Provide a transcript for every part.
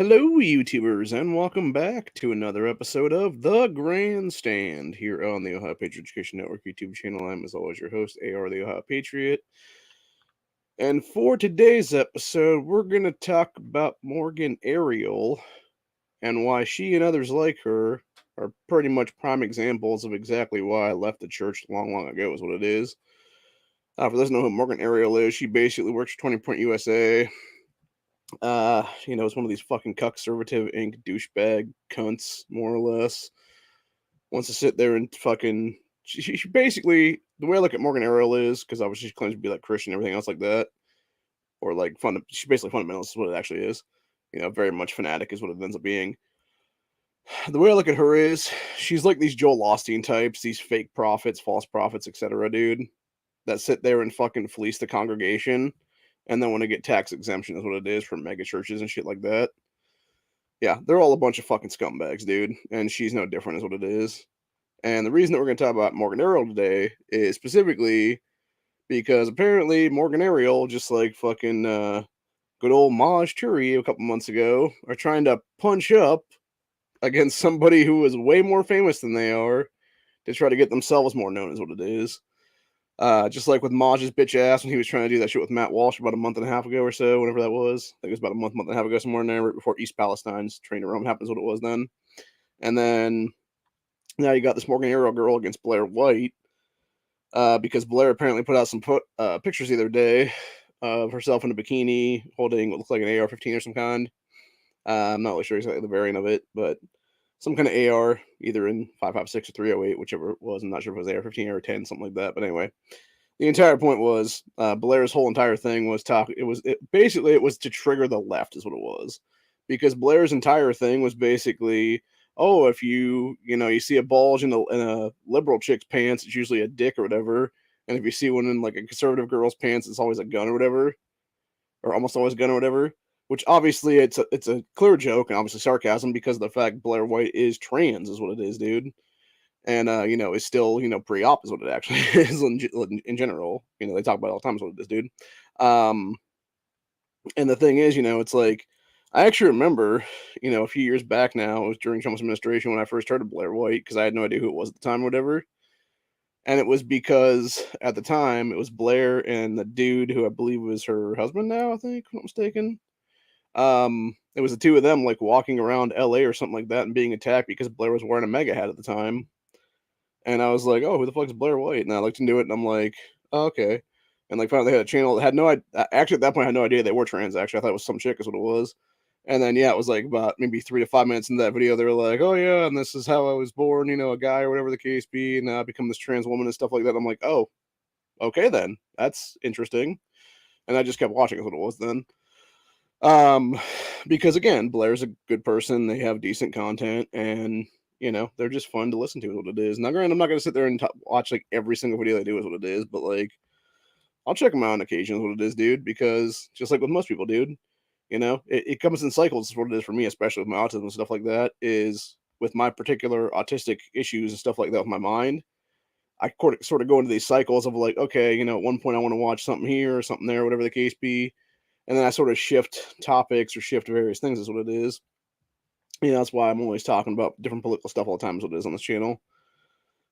Hello, YouTubers, and welcome back to another episode of The Grandstand here on the Ohio Patriot Education Network YouTube channel. I'm, as always, your host, AR the Ohio Patriot. And for today's episode, we're going to talk about Morgan Ariel and why she and others like her are pretty much prime examples of exactly why I left the church long, long ago, is what it is. For those who know who Morgan Ariel is, she basically works for 20 Point USA. It's one of these fucking conservative ink douchebag cunts, more or less. Wants to sit there and fucking. She basically, the way I look at Morgan Ariel is, because obviously she claims to be like Christian and everything else like that, or like she's basically fundamentalist is what it actually is. Very much fanatic is what it ends up being. The way I look at her is, she's like these Joel Osteen types, these fake prophets, false prophets, etc., dude, that sit there and fucking fleece the congregation and then want to get tax exemption is what it is from mega churches and shit like that. Yeah, they're all a bunch of fucking scumbags, dude, and she's no different is what it is. And the reason that we're going to talk about Morgan Ariel today is specifically because apparently Morgan Ariel, just like fucking good old Maj Turi a couple months ago, are trying to punch up against somebody who is way more famous than they are to try to get themselves more known is what it is. Just like with Maj's bitch ass when he was trying to do that shit with Matt Walsh about a month and a half ago or so, whenever that was. I think it was about a month and a half ago, somewhere in there, right before East Palestine's train to Rome happens, what it was then. And then now you got this Morgan Ariel girl against Blaire White, because Blaire apparently put out some pictures the other day of herself in a bikini holding what looked like an AR-15 or some kind. I'm not really sure exactly the variant of it, but some kind of AR, either in 5.56 or 308, whichever it was. I'm not sure if it was AR-15 or 10, something like that. But anyway, the entire point was Blaire's whole entire thing was basically it was to trigger the left is what it was, because Blaire's entire thing was basically, oh, if you see a bulge in a liberal chick's pants, it's usually a dick or whatever, and if you see one in like a conservative girl's pants, it's always a gun or whatever, or almost always a gun or whatever. Which obviously it's a clear joke and obviously sarcasm because of the fact Blaire White is trans is what it is, dude. And is still pre-op is what it actually is in general. They talk about it all the time is what it is, dude. Um, and the thing is, it's like I actually remember, a few years back now, it was during Trump's administration when I first heard of Blaire White because I had no idea who it was at the time or whatever. And it was because at the time it was Blaire and the dude who I believe was her husband now, I think, if I'm not mistaken. It was the two of them like walking around LA or something like that and being attacked because Blaire was wearing a mega hat at the time. And I was like, oh, who the fuck is Blaire White? And I looked into it and I'm like, oh, okay. And like finally they had a channel that had no idea. Actually, at that point, I had no idea they were trans. Actually, I thought it was some chick, is what it was. And then, yeah, it was like about maybe 3 to 5 minutes into that video, they were like, oh, yeah, and this is how I was born, a guy or whatever the case be. And now I become this trans woman and stuff like that. I'm like, oh, okay, then. That's interesting. And I just kept watching, is what it was then. Because again, Blaire's a good person. They have decent content, and they're just fun to listen to. Is what it is. Now, granted, I'm not gonna sit there and watch like every single video they do. Is what it is, but like, I'll check them out on occasion. Is what it is, dude. Because just like with most people, dude, it comes in cycles. Is what it is for me, especially with my autism and stuff like that. Is with my particular autistic issues and stuff like that with my mind. I sort of go into these cycles of like, okay, at one point I want to watch something here or something there, whatever the case be. And then I sort of shift topics or shift various things is what it is. That's why I'm always talking about different political stuff all the time is what it is on this channel.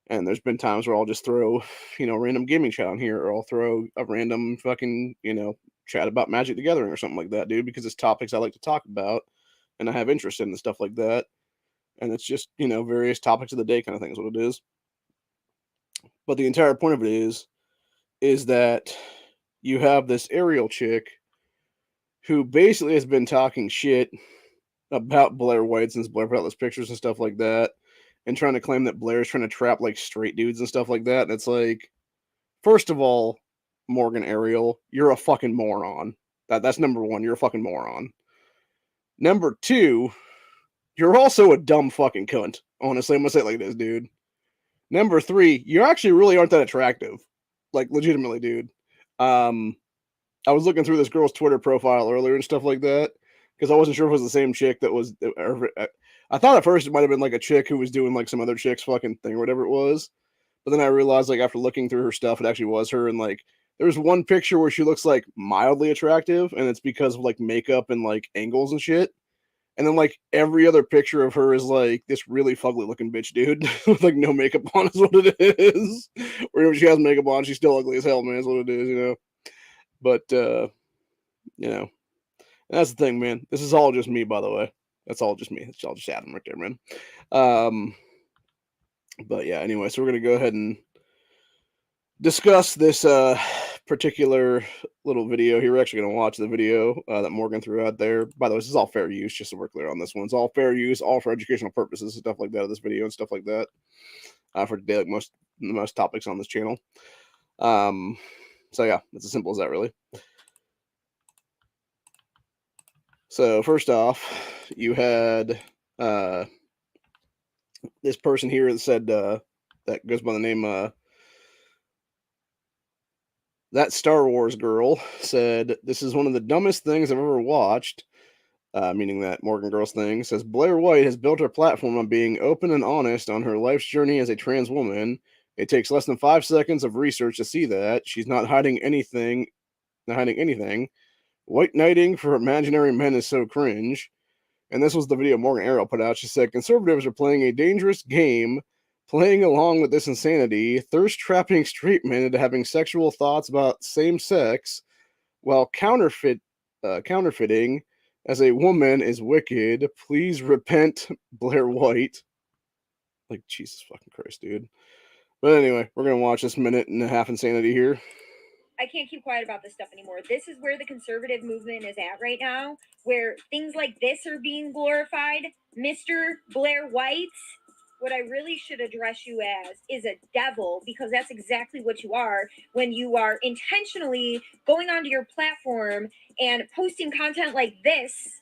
And there's been times where I'll just throw, random gaming chat on here, or I'll throw a random fucking, chat about Magic the Gathering or something like that, dude, because it's topics I like to talk about and I have interest in and stuff like that. And it's just, various topics of the day kind of thing is what it is. But the entire point of it is that you have this Ariel chick who basically has been talking shit about Blaire White since Blaire put out those pictures and stuff like that, and trying to claim that Blaire's trying to trap like straight dudes and stuff like that. And it's like, first of all, Morgan Ariel, you're a fucking moron. That's number one. You're a fucking moron. Number two, you're also a dumb fucking cunt. Honestly, I'm gonna say it like this, dude. Number three, you actually really aren't that attractive. Like, legitimately, dude. I was looking through this girl's Twitter profile earlier and stuff like that because I wasn't sure if it was the same chick that was. I thought at first it might have been like a chick who was doing like some other chick's fucking thing or whatever it was, but then I realized like after looking through her stuff, it actually was her. And like there's one picture where she looks like mildly attractive, and it's because of like makeup and like angles and shit. And then like every other picture of her is like this really fugly looking bitch, dude, with like no makeup on is what it is. Or if she has makeup on, she's still ugly as hell, man. Is what it is, you know. But you know, that's the thing, man. This is all just me, by the way. That's all just me. It's all just Adam right there, man. But yeah, anyway, so we're gonna go ahead and discuss this particular little video here. We're actually going to watch the video that Morgan threw out there. By the way, this is all fair use, just so we're clear on this one. It's all fair use, all for educational purposes, stuff like that of this video and stuff like that for today, like most topics on this channel. So yeah, it's as simple as that, really. So first off, you had this person here that said that goes by the name that Star Wars girl said, "This is one of the dumbest things I've ever watched," meaning that Morgan Girl's thing. Says, "Blaire White has built her platform on being open and honest on her life's journey as a trans woman. It takes less than 5 seconds of research to see that. She's not hiding anything. Not hiding anything. White knighting for imaginary men is so cringe." And this was the video Morgan Ariel put out. She said, "Conservatives are playing a dangerous game, playing along with this insanity, thirst trapping straight men into having sexual thoughts about same sex, while counterfeiting as a woman is wicked. Please repent, Blaire White." Like, Jesus fucking Christ, dude. But anyway, we're going to watch this minute and a half insanity here. I can't keep quiet about this stuff anymore. This is where the conservative movement is at right now, where things like this are being glorified. Mr. Blaire White, what I really should address you as is a devil, because that's exactly what you are when you are intentionally going onto your platform and posting content like this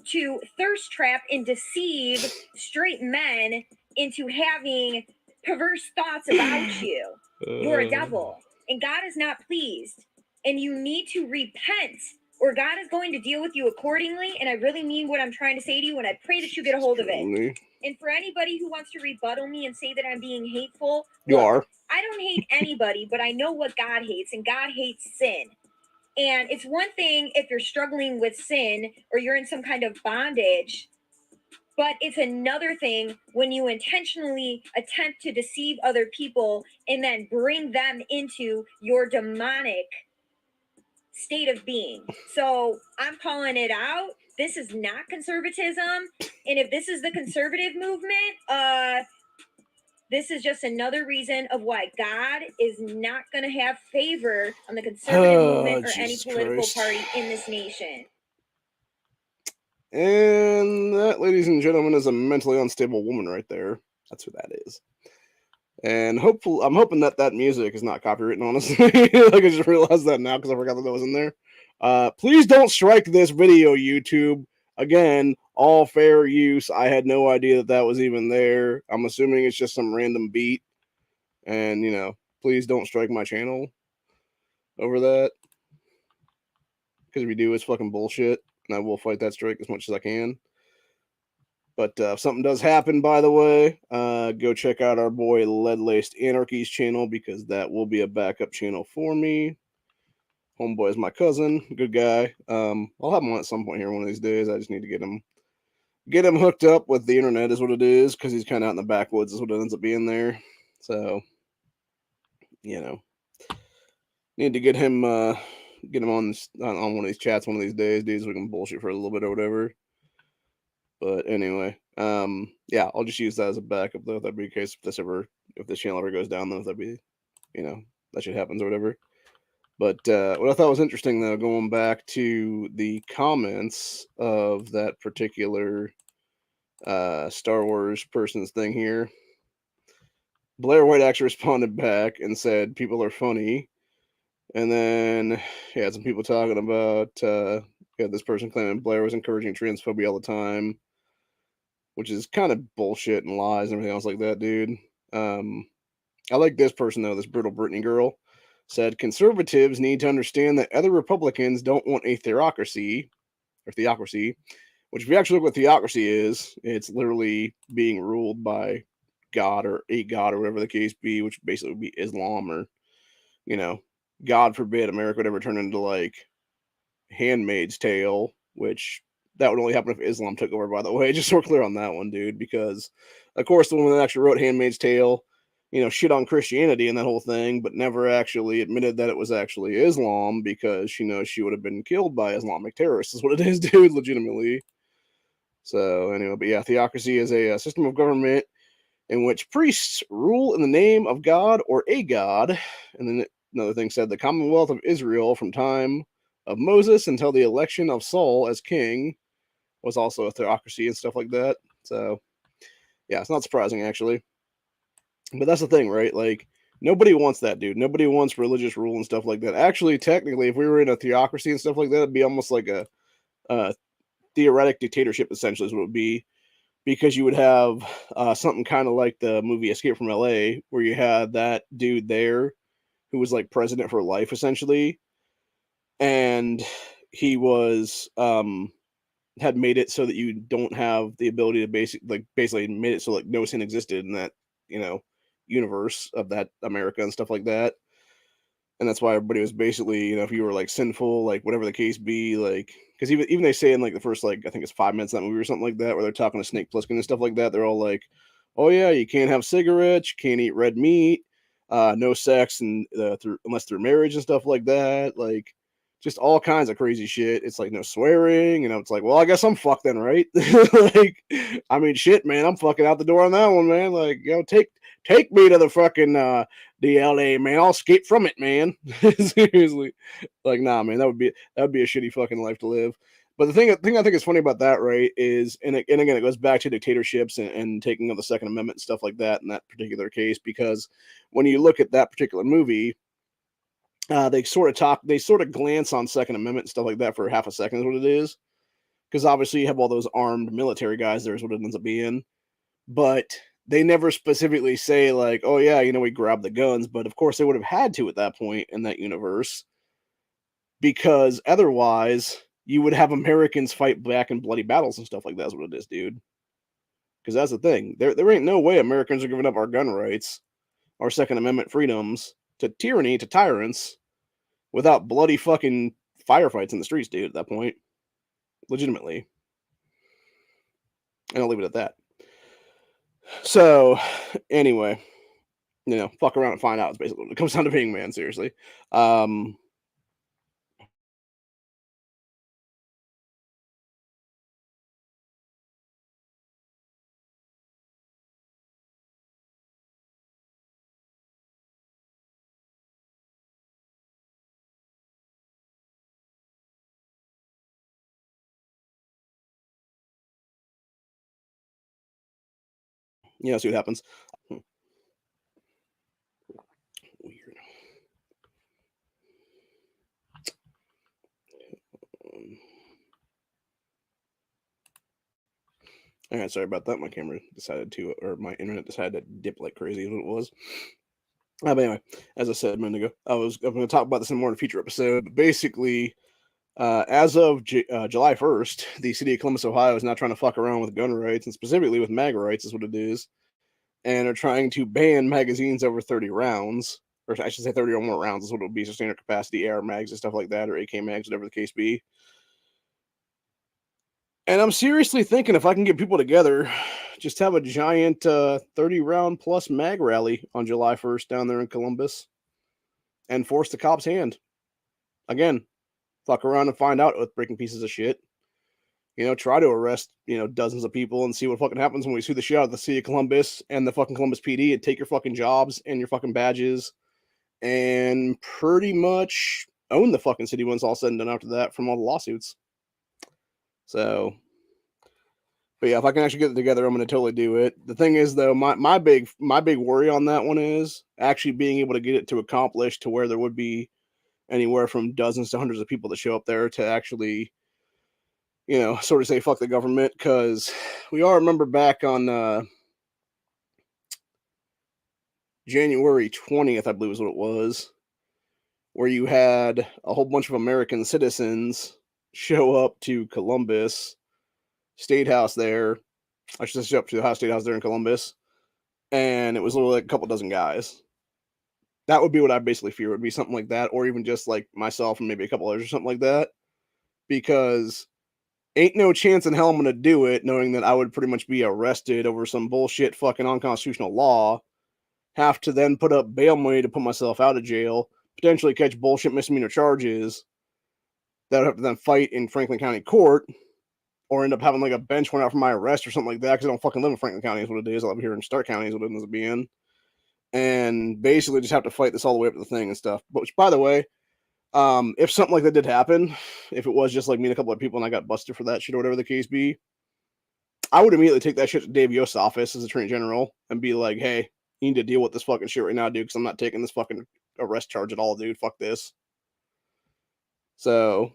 to thirst trap and deceive straight men into having perverse thoughts about you. You're a devil, and God is not pleased, and you need to repent, or God is going to deal with you accordingly. And I really mean what I'm trying to say to you, and I pray that you get a hold of it. And for anybody who wants to rebuttal me and say that I'm being hateful, you are. I don't hate anybody, but I know what God hates, and God hates sin. And it's one thing if you're struggling with sin or you're in some kind of bondage, but it's another thing when you intentionally attempt to deceive other people and then bring them into your demonic state of being. So I'm calling it out. This is not conservatism. And if this is the conservative movement, this is just another reason of why God is not going to have favor on the conservative movement or any political party in this nation. And that, ladies and gentlemen, is a mentally unstable woman right there. That's who that is. And I'm hoping that music is not copywritten, honestly. Like, I just realized that now because I forgot that was in there. Please don't strike this video, YouTube. Again, all fair use. I had no idea that was even there. I'm assuming it's just some random beat. And, please don't strike my channel over that. Because if you do, it's fucking bullshit. And I will fight that strike as much as I can. But if something does happen, by the way, go check out our boy Lead Laced Anarchy's channel, because that will be a backup channel for me. Homeboy is my cousin, good guy. I'll have him on at some point here one of these days. I just need to get him hooked up with the internet, is what it is, because he's kind of out in the backwoods, is what it ends up being there. So, need to get him on one of these chats one of these days, dudes. We can bullshit for a little bit or whatever. But anyway, yeah, I'll just use that as a backup, though. That'd be the case if this channel ever goes down, though. That'd be, that shit happens or whatever. But what I thought was interesting, though, going back to the comments of that particular Star Wars person's thing here, Blaire White actually responded back and said, "People are funny." And then he had some people talking about, this person claiming Blaire was encouraging transphobia all the time, which is kind of bullshit and lies and everything else like that, dude. I like this person, though, this Brittle Brittany girl. Said, "Conservatives need to understand that other Republicans don't want a theocracy, which if you actually look what theocracy is, it's literally being ruled by God or a God or whatever the case be, which basically would be Islam or, God forbid America would ever turn into like Handmaid's Tale, which that would only happen if Islam took over, by the way. Just so we're clear on that one, dude, because, of course, the woman that actually wrote Handmaid's Tale, shit on Christianity and that whole thing, but never actually admitted that it was actually Islam because she knows she would have been killed by Islamic terrorists, is what it is, dude, legitimately. So, anyway, but yeah, theocracy is a system of government in which priests rule in the name of God or a god. And then another thing said the Commonwealth of Israel from time of Moses until the election of Saul as king was also a theocracy and stuff like that. So, yeah, it's not surprising, actually. But that's the thing, right? Like, nobody wants that, dude. Nobody wants religious rule and stuff like that. Actually, technically, if we were in a theocracy and stuff like that, it'd be almost like a theoretic dictatorship, essentially, is what it would be. Because you would have something kind of like the movie Escape from LA, where you had that dude there who was like president for life, essentially. And he was had made it so that you don't have the ability to basically made it so like no sin existed in that universe of that America and stuff like that. And that's why everybody was basically, if you were like sinful, like whatever the case be, like because even they say in like the first like I think it's 5 minutes of that movie or something like that, where they're talking to Snake Plissken and stuff like that, they're all like, "Oh yeah, you can't have cigarettes, you can't eat red meat, no sex, and unless through marriage and stuff like that, like just all kinds of crazy shit. It's like no swearing, it's like, well, I guess I'm fucked then, right? Like, I mean, shit, man, I'm fucking out the door on that one, man. Like, take me to the fucking the LA, man. I'll skate from it, man. Seriously. Like, nah, man, that would be a shitty fucking life to live. But the thing I think is funny about that, right, is and again it goes back to dictatorships and taking of the Second Amendment and stuff like that in that particular case, because when you look at that particular movie, they sort of glance on Second Amendment and stuff like that for half a second is what it is. Because obviously you have all those armed military guys there is what it ends up being. But they never specifically say like, oh yeah, we grabbed the guns, but of course they would have had to at that point in that universe. Because otherwise you would have Americans fight back in bloody battles and stuff like that is what it is, dude. Because that's the thing. There ain't no way Americans are giving up our gun rights, our Second Amendment freedoms to tyranny, to tyrants, without bloody fucking firefights in the streets, dude, at that point. Legitimately. And I'll leave it at that. So, anyway, fuck around and find out is basically what it comes down to being, man, seriously. See what happens. Weird. All right, sorry about that. My camera decided to, or my internet decided to dip like crazy. Is what it was. But anyway, as I said a minute ago, I'm going to talk about this in more in a future episode. But basically, as of July 1st, the city of Columbus, Ohio, is now trying to fuck around with gun rights, and specifically with MAGA rights, is what it is. And are trying to ban magazines over 30 rounds, or I should say 30 or more rounds is what it would be, so standard capacity AR mags and stuff like that, or AK mags, whatever the case be. And I'm seriously thinking if I can get people together, just have a giant 30 round plus mag rally on July 1st down there in Columbus and force the cops' hand. Again, fuck around and find out with breaking pieces of shit. Try to arrest, dozens of people and see what fucking happens when we sue the shit out of the city of Columbus and the fucking Columbus PD and take your fucking jobs and your fucking badges and pretty much own the fucking city when it's all said and done after that from all the lawsuits. So, but yeah, if I can actually get it together, I'm going to totally do it. The thing is, though, my big worry on that one is actually being able to get it to accomplish to where there would be anywhere from dozens to hundreds of people that show up there to actually, sort of say fuck the government, because we all remember back on January 20th, I believe is what it was, where you had a whole bunch of American citizens show up to Columbus State House there. I should show up to the Ohio State House there in Columbus, and it was literally like a couple dozen guys. That would be what I basically fear. Would be something like that, or even just like myself and maybe a couple others or something like that. Because Ain't no chance in hell I'm gonna do it, knowing that I would pretty much be arrested over some bullshit fucking unconstitutional law. Have to then put up bail money to put myself out of jail, potentially catch bullshit misdemeanor charges that I'd have to then fight in Franklin County court, or end up having like a bench warrant out for my arrest or something like that because I don't fucking live in Franklin County is what it is. I'll be here in Stark County is what it ends up being. And basically just have to fight this all the way up to the thing and stuff. Which, by the way, if something like that did happen, if it was just like me and a couple of people and I got busted for that shit or whatever the case be, I would immediately take that shit to Dave Yost's office as Attorney General and be like, hey, you need to deal with this fucking shit right now, dude, because I'm not taking this fucking arrest charge at all, dude. Fuck this. So,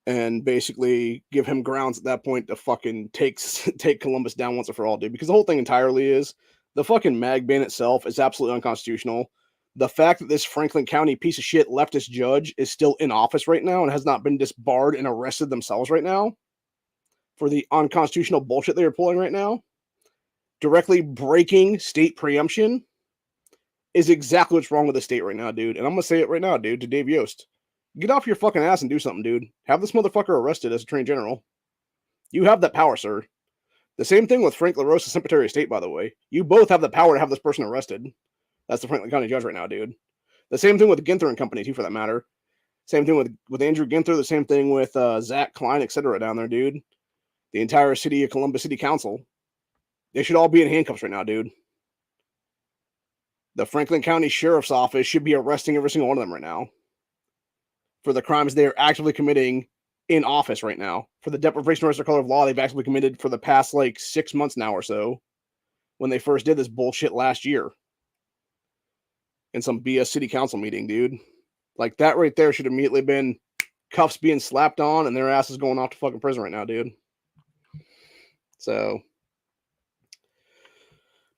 and basically give him grounds at that point to fucking take Columbus down once and for all, dude. Because the whole thing entirely is the fucking mag ban itself is absolutely unconstitutional. The fact that this Franklin County piece of shit leftist judge is still in office right now and has not been disbarred and arrested themselves right now for the unconstitutional bullshit they are pulling right now, directly breaking state preemption, is exactly what's wrong with the state right now, dude. And I'm gonna say it right now, dude, to Dave Yost. Get off your fucking ass and do something, dude. Have this motherfucker arrested as Attorney General. You have that power, sir. The same thing with Frank LaRosa, Secretary of State, by the way. You both have the power to have this person arrested. That's the Franklin County judge right now, dude. The same thing with Ginther and company, too, for that matter. Same thing with Andrew Ginther. The same thing with Zach Klein, etc. down there, dude. The entire city of Columbus City Council. They should all be in handcuffs right now, dude. The Franklin County Sheriff's Office should be arresting every single one of them right now for the crimes they are actively committing in office right now. For the deprivation of the color of law they've actually committed for the past, 6 months now or so, when they first did this bullshit last year in some BS city council meeting, dude. Like, that right there should immediately been cuffs being slapped on and their asses going off to fucking prison right now, dude. So,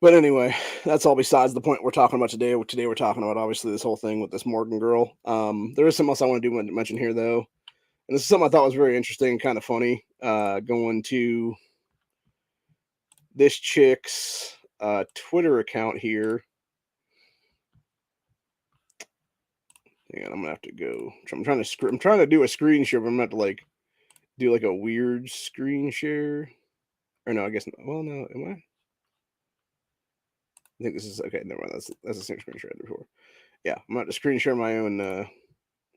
but anyway, that's all besides the point we're talking about today. Today we're talking about, obviously, this whole thing with this Morgan girl. There is something else I want to mention here, though. And this is something I thought was very interesting and kind of funny. Going to this chick's Twitter account here. Hang on, I'm gonna have to go. I'm trying to do a screen share, but I'm gonna have to do a weird screen share. Or no, I guess not. Well, no, am I? I think this is okay. Never mind. That's the same screen share I did before. Yeah, I'm gonna have to screen share my own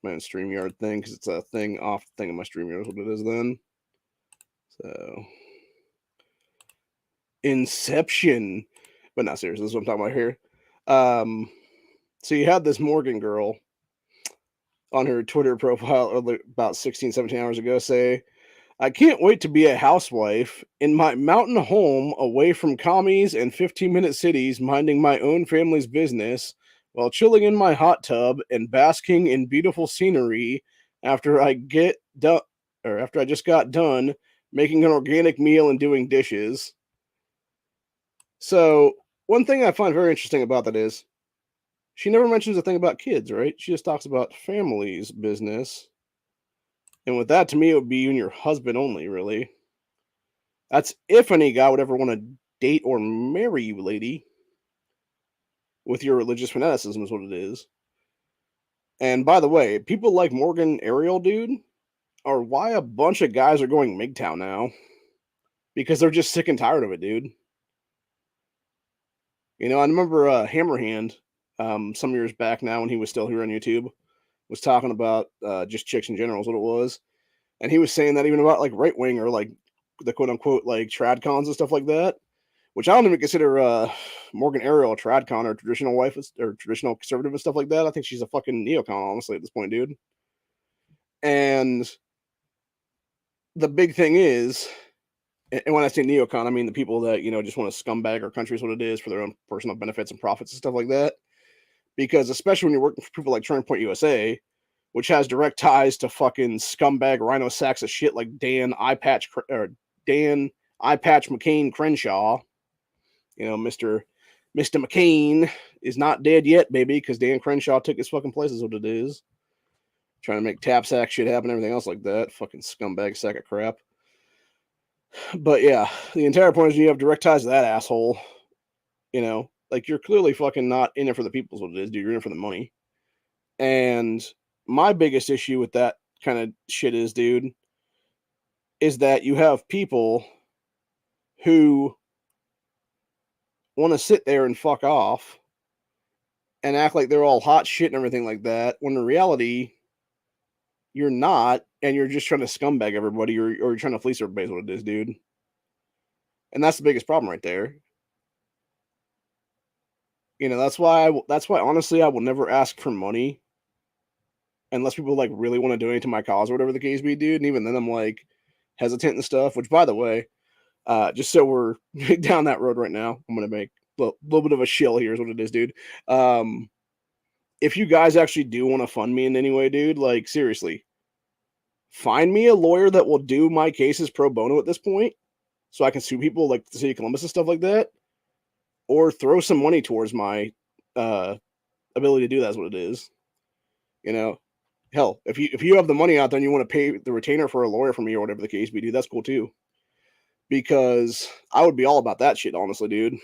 StreamYard thing because it's a thing off thing of my StreamYard is what it is then. So Inception, but not seriously. This is what I'm talking about here. So you had this Morgan girl on her Twitter profile about 16, 17 hours ago say, I can't wait to be a housewife in my mountain home away from commies and 15-minute cities, minding my own family's business while chilling in my hot tub and basking in beautiful scenery after I just got done making an organic meal and doing dishes. So one thing I find very interesting about that is she never mentions a thing about kids, right? She just talks about family's business. And with that, to me, it would be you and your husband only, really. That's if any guy would ever want to date or marry you, lady, with your religious fanaticism is what it is. And by the way, people like Morgan Ariel, dude, are why a bunch of guys are going MGTOW now. Because they're just sick and tired of it, dude. You know, I remember Hammerhand, some years back now when he was still here on YouTube, was talking about just chicks in general is what it was. And he was saying that even about right wing or the quote unquote tradcons and stuff like that, which I don't even consider Morgan Ariel a tradcon or traditional wife or traditional conservative and stuff like that. I think she's a fucking neocon, honestly, at this point, dude. And the big thing is, and when I say neocon, I mean the people that, just want to scumbag our country is what it is for their own personal benefits and profits and stuff like that. Because especially when you're working for people like Turning Point USA, which has direct ties to fucking scumbag rhino sacks of shit like Dan Eyepatch McCain Crenshaw. Mr. McCain is not dead yet, baby, because Dan Crenshaw took his fucking place is what it is. Trying to make tap sack shit happen, everything else like that. Fucking scumbag sack of crap. But yeah, the entire point is you have direct ties to that asshole. You're clearly fucking not in it for the people is what it is, dude. You're in it for the money. And my biggest issue with that kind of shit is, dude, is that you have people who want to sit there and fuck off and act like they're all hot shit and everything like that, when in reality, you're not, and you're just trying to scumbag everybody, or you're trying to fleece everybody is what it is, dude. And that's the biggest problem right there. You know, that's why honestly I will never ask for money unless people like really want to donate to my cause or whatever the case be, dude. And even then I'm like hesitant and stuff, which by the way, just so we're down that road right now, I'm gonna make a little bit of a shill here is what it is, dude. If you guys actually do want to fund me in any way, dude, like seriously, find me a lawyer that will do my cases pro bono at this point, so I can sue people like the city of Columbus and stuff like that, or throw some money towards my ability to do that is what it is. You know, hell, if you have the money out there and you want to pay the retainer for a lawyer for me or whatever the case be, dude, that's cool too. Because I would be all about that shit, honestly, dude.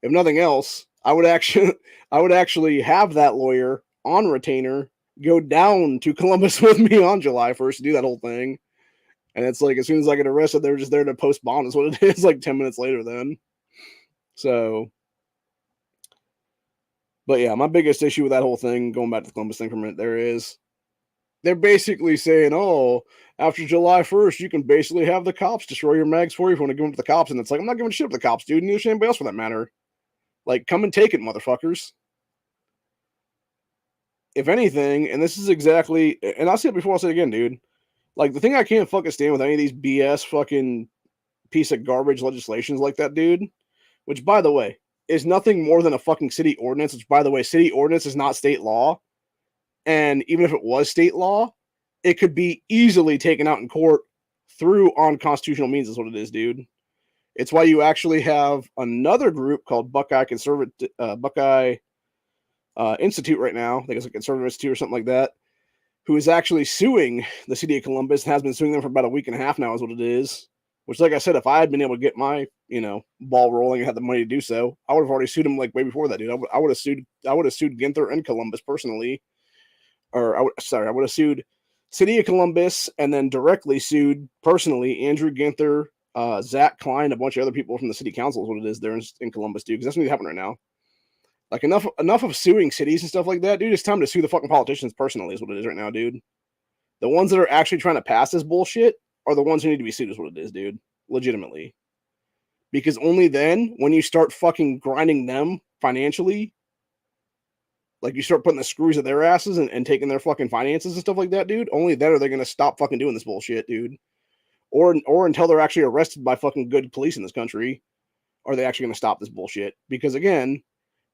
If nothing else, I would actually have that lawyer on retainer go down to Columbus with me on July 1st to do that whole thing. And it's like as soon as I get arrested, they're just there to post bond is what it is, like 10 minutes later then. So, but yeah, my biggest issue with that whole thing, going back to the Columbus thing for a minute, they're basically saying, oh, after July 1st, you can basically have the cops destroy your mags for you if you want to give them to the cops. And it's like, I'm not giving shit up to the cops, dude. Neither should anybody else for that matter. Like, come and take it, motherfuckers. If anything, and this is exactly, and I'll say it before, I'll say it again, dude. Like, the thing I can't fucking stand with any of these BS fucking piece of garbage legislations like that, dude, which, by the way, is nothing more than a fucking city ordinance, which, by the way, city ordinance is not state law. And even if it was state law, it could be easily taken out in court through unconstitutional means, is what it is, dude. It's why you actually have another group called Buckeye Institute right now. I think it's a conservative institute or something like that, who is actually suing the city of Columbus and has been suing them for about a week and a half now, is what it is. Which, like I said, if I had been able to get my, ball rolling and had the money to do so, I would have already sued him like way before that, dude. I would have sued Ginther and Columbus personally, or I would have sued City of Columbus and then directly sued personally Andrew Ginther, Zach Klein, a bunch of other people from the city council is what it is there in Columbus, dude. Because that's what's happening right now. Like enough of suing cities and stuff like that, dude. It's time to sue the fucking politicians personally, is what it is right now, dude. The ones that are actually trying to pass this bullshit are the ones who need to be sued, is what it is, dude. Legitimately. Because only then, when you start fucking grinding them financially, like you start putting the screws at their asses and taking their fucking finances and stuff like that, dude, only then are they going to stop fucking doing this bullshit, dude. Or until they're actually arrested by fucking good police in this country, are they actually going to stop this bullshit? Because again,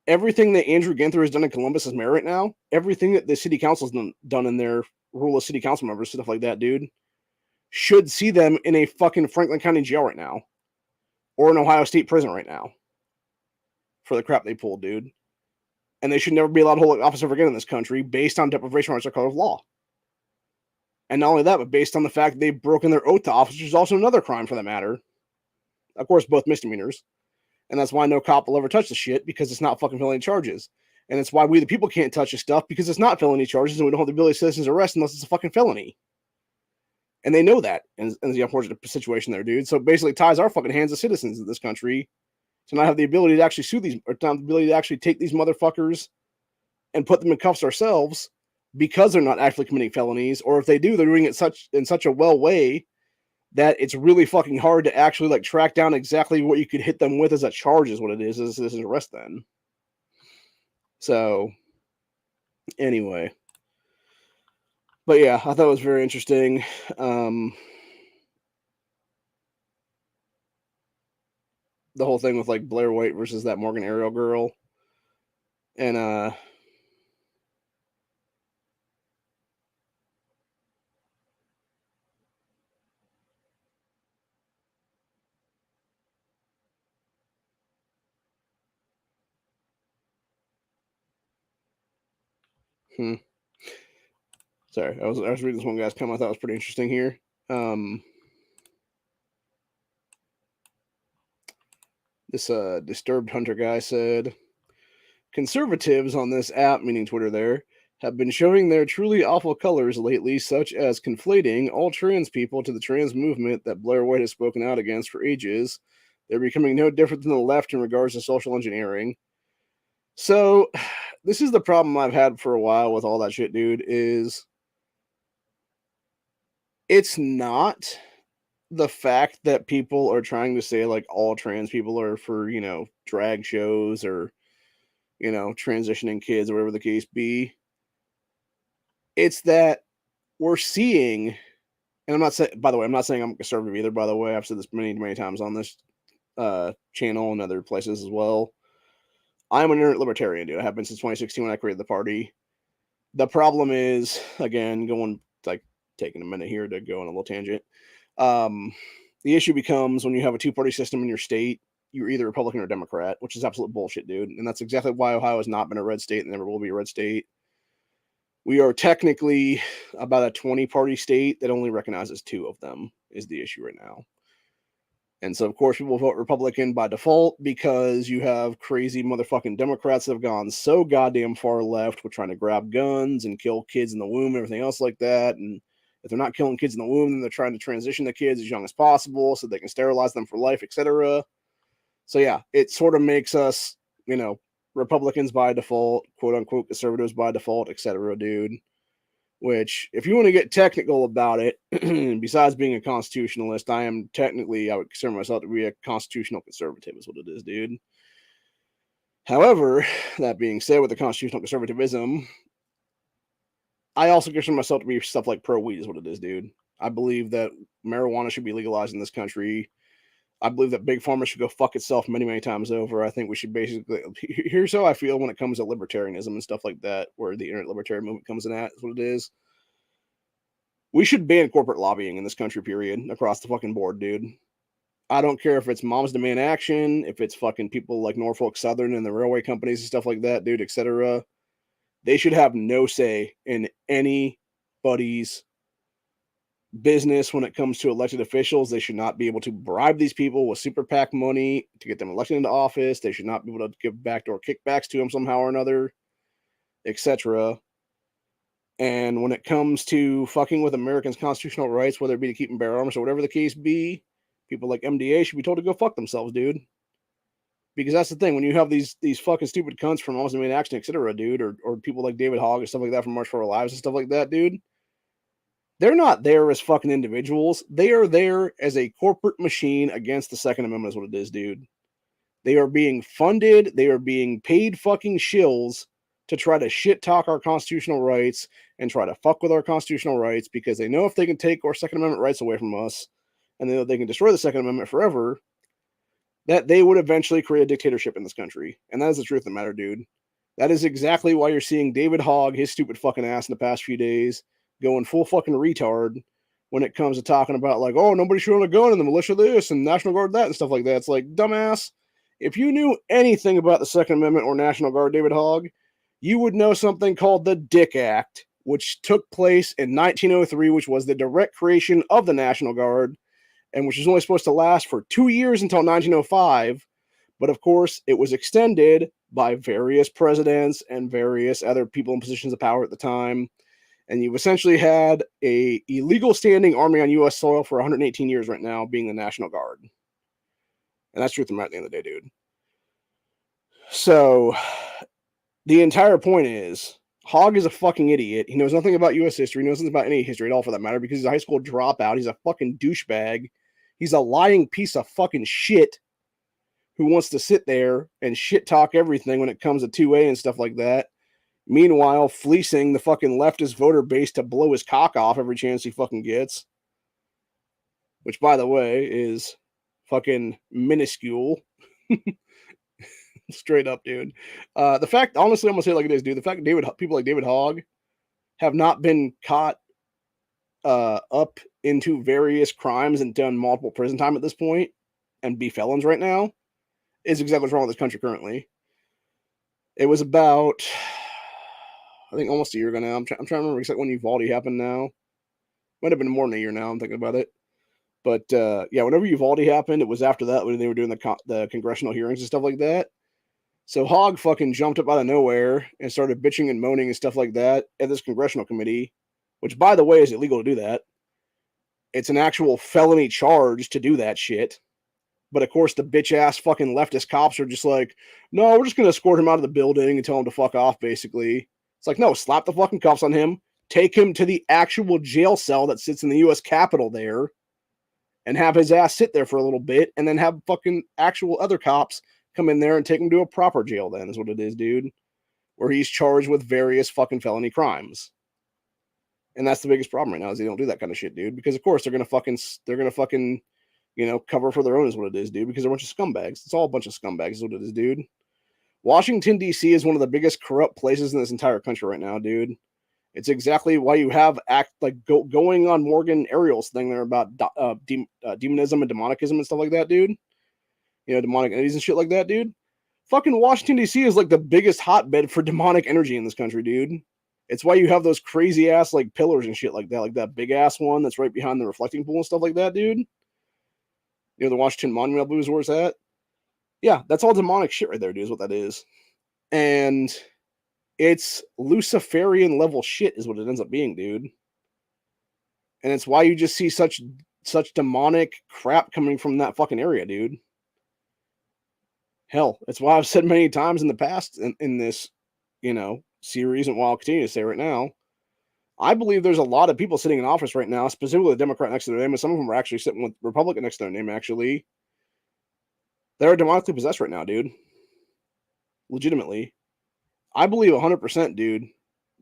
everything that Andrew Ginther has done in Columbus as mayor right now, everything that the city council's done in their rule of city council members, stuff like that, dude, should see them in a fucking Franklin County jail right now. Or an Ohio State prison right now. For the crap they pulled, dude. And they should never be allowed to hold office ever again in this country based on deprivation of rights or color of law. And not only that, but based on the fact that they've broken their oath to office, which is also another crime for that matter. Of course, both misdemeanors. And that's why no cop will ever touch the shit, because it's not fucking felony charges. And it's why we the people can't touch the stuff, because it's not felony charges and we don't have the ability to citizens arrest unless it's a fucking felony. And they know that in the unfortunate situation there, dude. So basically ties our fucking hands as citizens of this country to not have the ability to actually sue these, or not the ability to actually take these motherfuckers and put them in cuffs ourselves because they're not actually committing felonies, or if they do, they're doing it in such a well way that it's really fucking hard to actually like track down exactly what you could hit them with as a charge is what it is this is arrest then. So anyway, but yeah, I thought it was very interesting. The whole thing with like Blaire White versus that Morgan Ariel girl, and sorry, I was reading this one guy's comment. I thought it was pretty interesting here. This Disturbed Hunter guy said, conservatives on this app, meaning Twitter there, have been showing their truly awful colors lately, such as conflating all trans people to the trans movement that Blaire White has spoken out against for ages. They're becoming no different than the left in regards to social engineering. So, this is the problem I've had for a while with all that shit, dude, is it's not the fact that people are trying to say, like, all trans people are for, drag shows or, transitioning kids or whatever the case be. It's that we're seeing, and I'm not saying, by the way, I'm not saying I'm conservative either, by the way. I've said this many, many times on this channel and other places as well. I'm an internet libertarian, dude. I have been since 2016 when I created the party. The problem is, again, taking a minute here to go on a little tangent. The issue becomes when you have a two-party system in your state, you're either Republican or Democrat, which is absolute bullshit, dude. And that's exactly why Ohio has not been a red state and never will be a red state. We are technically about a 20-party state that only recognizes two of them is the issue right now. And so, of course, people vote Republican by default because you have crazy motherfucking Democrats that have gone so goddamn far left with trying to grab guns and kill kids in the womb and everything else like that. And if they're not killing kids in the womb, then they're trying to transition the kids as young as possible so they can sterilize them for life, etc. So, yeah, it sort of makes us, Republicans by default, quote unquote, conservatives by default, etc., dude. Which, if you want to get technical about it, besides being a constitutionalist, I would consider myself to be a constitutional conservative, is what it is, dude. However, that being said, with the constitutional conservatism, I also consider myself to be stuff like pro-weed, is what it is, dude. I believe that marijuana should be legalized in this country. I believe that Big Pharma should go fuck itself many, many times over. I think we should basically... Here's how I feel when it comes to libertarianism and stuff like that, where the internet libertarian movement comes in at, is what it is. We should ban corporate lobbying in this country, period, across the fucking board, dude. I don't care if it's Moms Demand Action, if it's fucking people like Norfolk Southern and the railway companies and stuff like that, dude, etc. They should have no say in anybody's business when it comes to elected officials. They should not be able to bribe these people with super PAC money to get them elected into office. They should not be able to give backdoor kickbacks to them somehow or another, etc. And when it comes to fucking with Americans' constitutional rights, whether it be to keep and bear arms or whatever the case be, people like MDA should be told to go fuck themselves, dude. Because that's the thing, when you have these fucking stupid cunts from Moms Demand Action, etc., dude, or people like David Hogg and stuff like that from March for Our Lives and stuff like that, dude, they're not there as fucking individuals. They are there as a corporate machine against the Second Amendment is what it is, dude. They are being funded. They are being paid fucking shills to try to shit talk our constitutional rights and try to fuck with our constitutional rights because they know if they can take our Second Amendment rights away from us and they know they can destroy the Second Amendment forever, that they would eventually create a dictatorship in this country. And that is the truth of the matter, dude. That is exactly why you're seeing David Hogg, his stupid fucking ass in the past few days, going full fucking retard when it comes to talking about like, oh, nobody should own a gun and the militia this and National Guard that and stuff like that. It's like, dumbass, if you knew anything about the Second Amendment or National Guard, David Hogg, you would know something called the Dick Act, which took place in 1903, which was the direct creation of the National Guard, and which was only supposed to last for 2 years until 1905. But of course, it was extended by various presidents and various other people in positions of power at the time. And you've essentially had a illegal standing army on U.S. soil for 118 years right now, being the National Guard. And that's truth of the matter at the end of the day, dude. So the entire point is, Hogg is a fucking idiot. He knows nothing about U.S. history. He knows nothing about any history at all, for that matter, because he's a high school dropout. He's a fucking douchebag. He's a lying piece of fucking shit who wants to sit there and shit talk everything when it comes to 2A and stuff like that. Meanwhile, fleecing the fucking leftist voter base to blow his cock off every chance he fucking gets. Which, by the way, is fucking minuscule. Straight up, dude. The fact, honestly, I'm gonna say it like it is, dude. The fact that people like David Hogg have not been caught up into various crimes and done multiple prison time at this point and be felons right now is exactly what's wrong with this country currently. It was about, I think, almost a year ago now. I'm trying to remember exactly when Uvalde happened now. Might have been more than a year now, I'm thinking about it. But, yeah, whenever Uvalde happened, it was after that when they were doing the congressional hearings and stuff like that. So Hogg fucking jumped up out of nowhere and started bitching and moaning and stuff like that at this congressional committee, which, by the way, is illegal to do that. It's an actual felony charge to do that shit. But of course, the bitch ass fucking leftist cops are just like, no, we're just going to escort him out of the building and tell him to fuck off, basically. It's like, no, slap the fucking cuffs on him, take him to the actual jail cell that sits in the U.S. Capitol there, and have his ass sit there for a little bit, and then have fucking actual other cops come in there and take him to a proper jail, then, is what it is, dude. Where he's charged with various fucking felony crimes. And that's the biggest problem right now, is they don't do that kind of shit, dude. Because of course they're gonna fucking, cover for their own is what it is, dude, because they're a bunch of scumbags. It's all a bunch of scumbags is what it is, dude. Washington, D.C. is one of the biggest corrupt places in this entire country right now, dude. It's exactly why you have going on Morgan Ariel's thing there about demonism and demonicism and stuff like that, dude. Demonic entities and shit like that, dude. Fucking Washington, D.C. is like the biggest hotbed for demonic energy in this country, dude. It's why you have those crazy ass like pillars and shit like that big ass one that's right behind the reflecting pool and stuff like that, dude. The Washington Monument, I believe, is where it's at. Yeah, that's all demonic shit right there, dude, is what that is. And it's Luciferian level shit is what it ends up being, dude. And it's why you just see such demonic crap coming from that fucking area, dude. Hell, it's why I've said many times in the past in this, series, and why I'll continue to say right now, I believe there's a lot of people sitting in office right now, specifically the Democrat next to their name, and some of them are actually sitting with Republican next to their name, actually. They're demonically possessed right now, dude. Legitimately. I believe 100%, dude,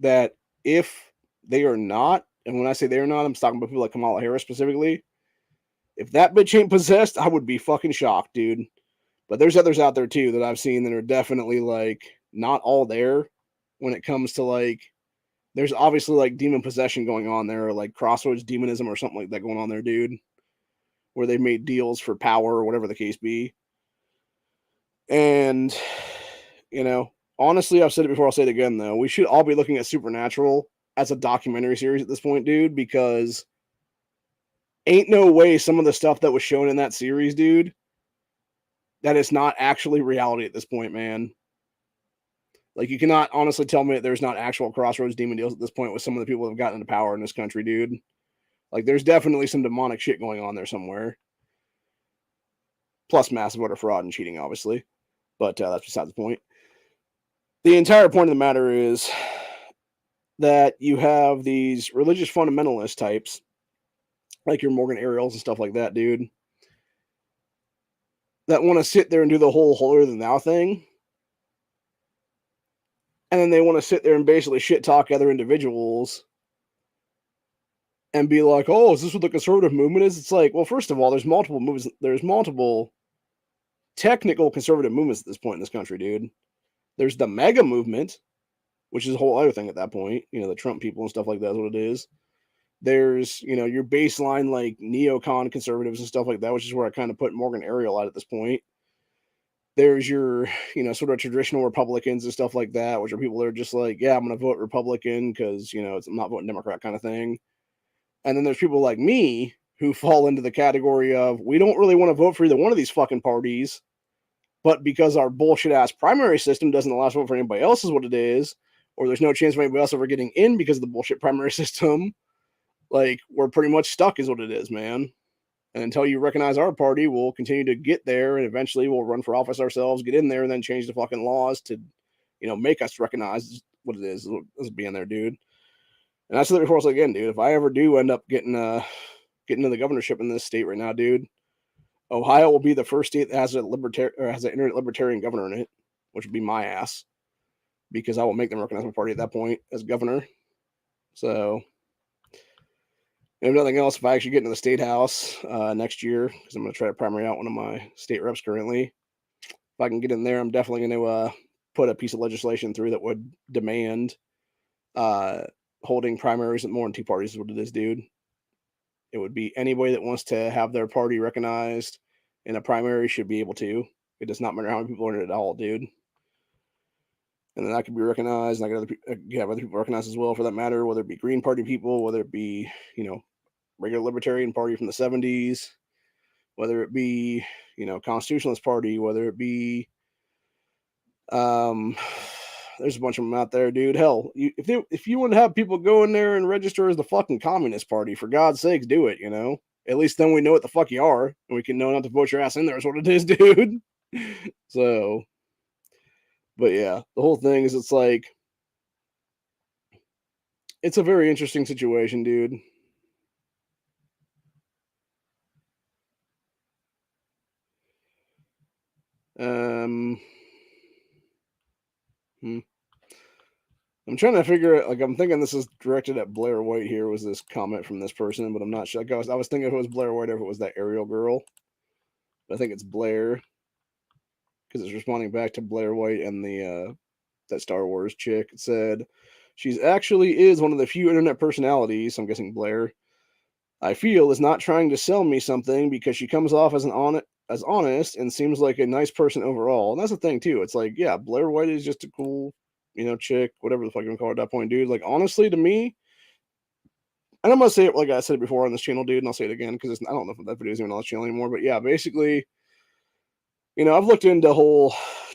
that if they are not, and when I say they are not, I'm talking about people like Kamala Harris specifically, if that bitch ain't possessed, I would be fucking shocked, dude. But there's others out there, too, that I've seen that are definitely, not all there when it comes to, there's obviously, demon possession going on there, or, crossroads demonism or something like that going on there, dude, where they've made deals for power or whatever the case be. And, honestly, I've said it before, I'll say it again, though. We should all be looking at Supernatural as a documentary series at this point, dude, because ain't no way some of the stuff that was shown in that series, dude, that is not actually reality at this point, man. You cannot honestly tell me that there's not actual crossroads demon deals at this point with some of the people that have gotten into power in this country, dude. There's definitely some demonic shit going on there somewhere. Plus massive voter fraud and cheating, obviously. But that's beside the point. The entire point of the matter is that you have these religious fundamentalist types, like your Morgan Ariels and stuff like that, dude, that want to sit there and do the whole holier than thou thing. And then they want to sit there and basically shit talk other individuals and be like, oh, is this what the conservative movement is? It's like, well, first of all, there's multiple movements. There's multiple technical conservative movements at this point in this country, dude. There's the MAGA movement, which is a whole other thing at that point. The Trump people and stuff like that is what it is. There's, your baseline, neocon conservatives and stuff like that, which is where I kind of put Morgan Ariel at this point. There's your, sort of traditional Republicans and stuff like that, which are people that are just like, yeah, I'm going to vote Republican because, I'm not voting Democrat kind of thing. And then there's people like me who fall into the category of, we don't really want to vote for either one of these fucking parties, but because our bullshit ass primary system doesn't allow us to vote for anybody else is what it is, or there's no chance of anybody else ever getting in because of the bullshit primary system, we're pretty much stuck is what it is, man. And until you recognize our party, we'll continue to get there, and eventually we'll run for office ourselves, get in there, and then change the fucking laws to, make us recognize what it is being there, dude. And I said that before, so again, dude, if I ever do end up getting to the governorship in this state right now, dude, Ohio will be the first state that has an internet libertarian governor in it, which would be my ass, because I will make them recognize my party at that point as governor. So, if nothing else, if I actually get into the state house next year, because I'm going to try to primary out one of my state reps currently, if I can get in there, I'm definitely going to put a piece of legislation through that would demand holding primaries at more than two parties is what it is, dude. It would be anybody that wants to have their party recognized in a primary should be able to. It does not matter how many people are in it at all, dude. And then that could be recognized, and I could have other people recognized as well, for that matter, whether it be Green Party people, whether it be, regular Libertarian Party from the 70s, whether it be, Constitutionalist Party, whether it be There's a bunch of them out there, dude. Hell, if you want to have people go in there and register as the fucking Communist Party, for God's sakes, do it. At least then we know what the fuck you are, and we can know not to vote your ass in there. Is what it is, dude. So, but yeah, the whole thing is it's like it's a very interesting situation, dude. Um, hmm. I'm trying to figure it. Like, I'm thinking this is directed at Blaire White. Here was this comment from this person, but I'm not sure. Like, I was thinking if it was Blaire White or if it was that Ariel girl. But I think it's Blaire because it's responding back to Blaire White and the that Star Wars chick. It said she's actually is one of the few internet personalities. I'm guessing Blaire. I feel is not trying to sell me something because she comes off as honest and seems like a nice person overall. And that's the thing too. It's like, yeah, Blaire White is just a cool, chick, whatever the fuck you want to call her at that point, dude. Like, honestly, to me, and I'm gonna say it like I said it before on this channel, dude, and I'll say it again because I don't know if that video is even on this channel anymore. But yeah, basically, I've looked into the whole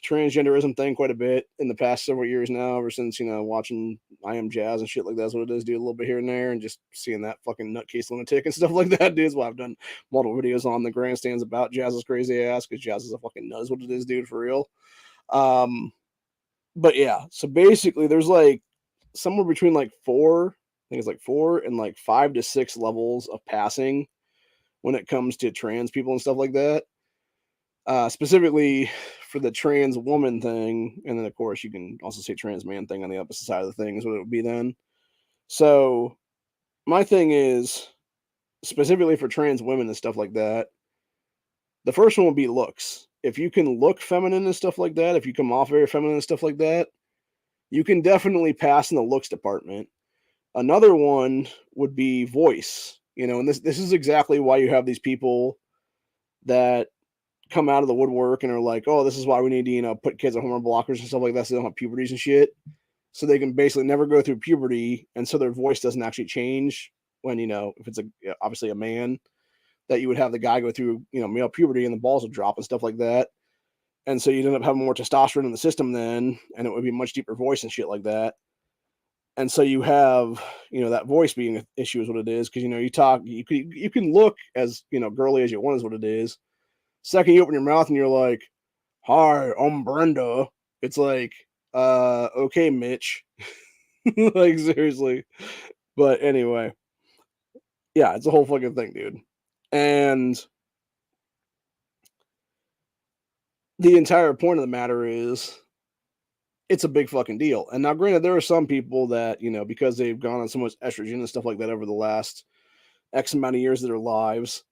transgenderism thing quite a bit in the past several years now, ever since, watching I Am Jazz and shit like that's what it is, dude, a little bit here and there, and just seeing that fucking nutcase lunatic and stuff like that, dude, is why I've done multiple videos on the grandstands about Jazz's crazy ass, because Jazz is a fucking nut, is what it is, dude, for real. But yeah, so basically there's like somewhere between like I think it's like 4 and like 5 to 6 levels of passing when it comes to trans people and stuff like that. Specifically for the trans woman thing, and then of course you can also say trans man thing on the opposite side of the thing is what it would be then. So my thing is specifically for trans women and stuff like that. The first one would be looks. If you can look feminine and stuff like that, if you come off very feminine and stuff like that, you can definitely pass in the looks department. Another one would be voice. And this is exactly why you have these people that come out of the woodwork and are like, oh, this is why we need to, put kids on hormone blockers and stuff like that so they don't have puberties and shit. So they can basically never go through puberty, and so their voice doesn't actually change when, if it's obviously a man, that you would have the guy go through, male puberty and the balls would drop and stuff like that. And so you'd end up having more testosterone in the system then, and it would be a much deeper voice and shit like that. And so you have, that voice being an issue is what it is, because, you can look as, girly as you want is what it is. Second, you open your mouth and you're like, hi, I'm Brenda. It's like, okay, Mitch. Like, seriously. But anyway, yeah, it's a whole fucking thing, dude. And the entire point of the matter is it's a big fucking deal. And now, granted, there are some people that, because they've gone on so much estrogen and stuff like that over the last X amount of years of their lives,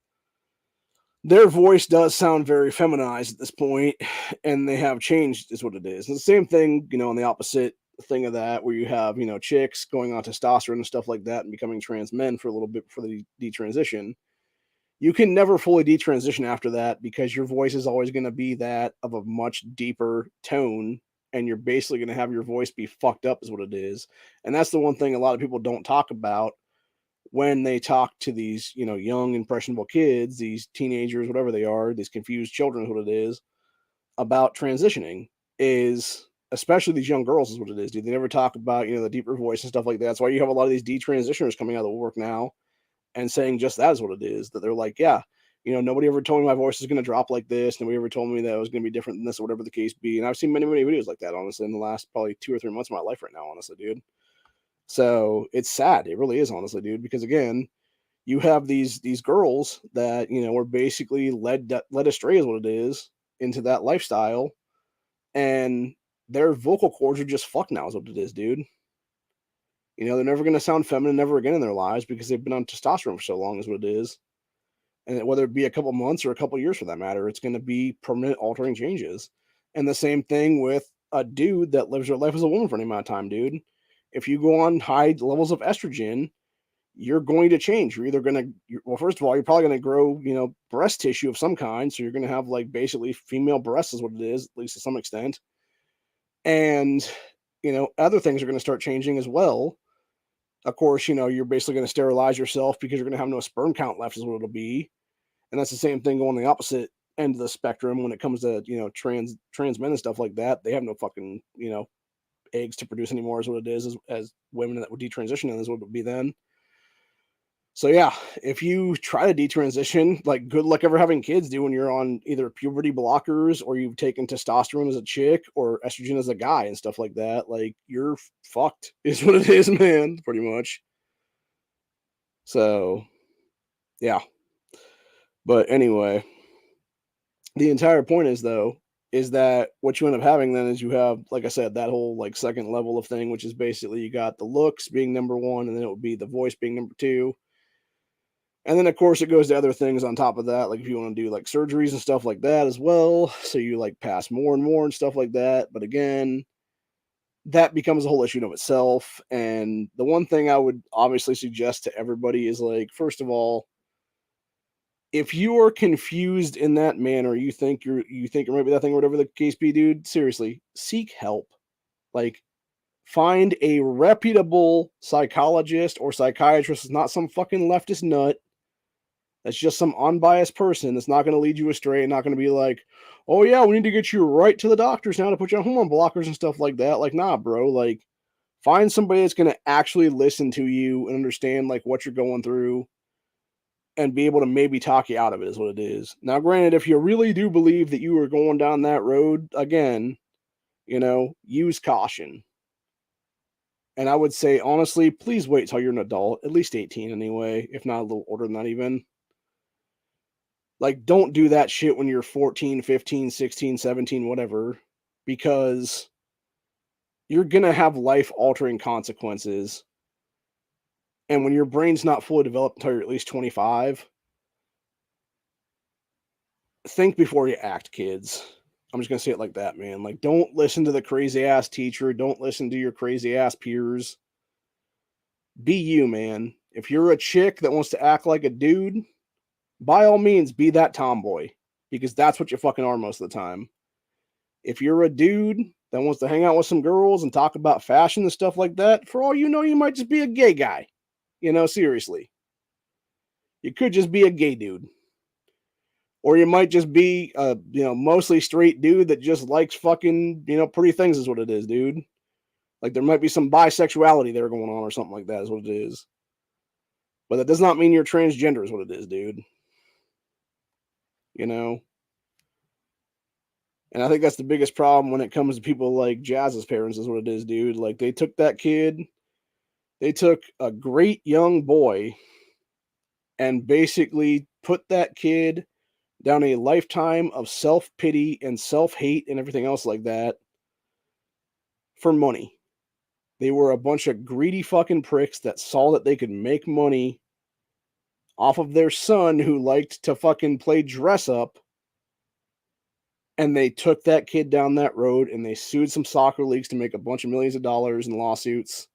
their voice does sound very feminized at this point, and they have changed, is what it is. And the same thing, on the opposite thing of that, where you have, chicks going on testosterone and stuff like that and becoming trans men for a little bit before they detransition. You can never fully detransition after that because your voice is always going to be that of a much deeper tone, and you're basically going to have your voice be fucked up, is what it is. And that's the one thing a lot of people don't talk about when they talk to these, young, impressionable kids, these teenagers, whatever they are, these confused children, is what it is, about transitioning, is especially these young girls, is what it is, dude. They never talk about, the deeper voice and stuff like that. That's why you have a lot of these detransitioners coming out of the woodwork now and saying just that is what it is, that they're like, yeah, nobody ever told me my voice is going to drop like this. Nobody ever told me that it was going to be different than this or whatever the case be. And I've seen many, many videos like that, honestly, in the last probably 2 or 3 months of my life right now, honestly, dude. So it's sad. It really is, honestly, dude, because again, you have these girls that, were basically led astray, is what it is, into that lifestyle, and their vocal cords are just fucked now, is what it is, dude. They're never going to sound feminine ever again in their lives because they've been on testosterone for so long, is what it is. And whether it be a couple months or a couple years for that matter, it's going to be permanent altering changes. And the same thing with a dude that lives their life as a woman for any amount of time, dude. If you go on high levels of estrogen, you're going to change. You're either going to, well, first of all, you're probably going to grow, breast tissue of some kind. So you're going to have like basically female breasts, is what it is, at least to some extent. And, other things are going to start changing as well. Of course, you're basically going to sterilize yourself because you're going to have no sperm count left, is what it'll be. And that's the same thing going the opposite end of the spectrum when it comes to, you know, trans men and stuff like that. They have no fucking, you know, eggs to produce anymore is what it is, as women that would detransition, and is what it would be then. So yeah, if you try to detransition, like, good luck ever having kids, dude, when you're on either puberty blockers or you've taken testosterone as a chick or estrogen as a guy and stuff like that. Like, you're fucked is what it is, man, pretty much. So yeah. But anyway, the entire point is, though, is that what you end up having then is you have, like I said, that whole like second level of thing, which is basically you got the looks being number one, and then it would be the voice being number two. And then, of course, it goes to other things on top of that, like if you want to do like surgeries and stuff like that as well. So you like pass more and more and stuff like that. But again, that becomes a whole issue in of itself. And the one thing I would obviously suggest to everybody is, like, first of all, if you are confused in that manner, you think it might be that thing, or whatever the case be, dude, seriously, seek help. Like, find a reputable psychologist or psychiatrist. It's not some fucking leftist nut. That's just some unbiased person that's not going to lead you astray and not going to be like, oh yeah, we need to get you right to the doctors now to put you on hormone blockers and stuff like that. Like, nah, bro. Like, find somebody that's going to actually listen to you and understand like what you're going through and be able to maybe talk you out of it, is what it is. Now, granted, if you really do believe that you are going down that road, again, you know, use caution. And I would say, honestly, please wait till you're an adult, at least 18 anyway, if not a little older than that even. Like, don't do that shit when you're 14, 15, 16, 17, whatever, because you're going to have life-altering consequences. And when your brain's not fully developed until you're at least 25, think before you act, kids. I'm just going to say it like that, man. Like, don't listen to the crazy-ass teacher. Don't listen to your crazy-ass peers. Be you, man. If you're a chick that wants to act like a dude, by all means, be that tomboy, because that's what you fucking are most of the time. If you're a dude that wants to hang out with some girls and talk about fashion and stuff like that, for all you know, you might just be a gay guy. You know, seriously. You could just be a gay dude. Or you might just be a, you know, mostly straight dude that just likes fucking, you know, pretty things is what it is, dude. Like, there might be some bisexuality there going on or something like that is what it is. But that does not mean you're transgender is what it is, dude. You know? And I think that's the biggest problem when it comes to people like Jazz's parents is what it is, dude. Like, they took that kid, they took a great young boy and basically put that kid down a lifetime of self-pity and self-hate and everything else like that for money. They were a bunch of greedy fucking pricks that saw that they could make money off of their son who liked to fucking play dress up. And they took that kid down that road and they sued some soccer leagues to make a bunch of millions of dollars in lawsuits.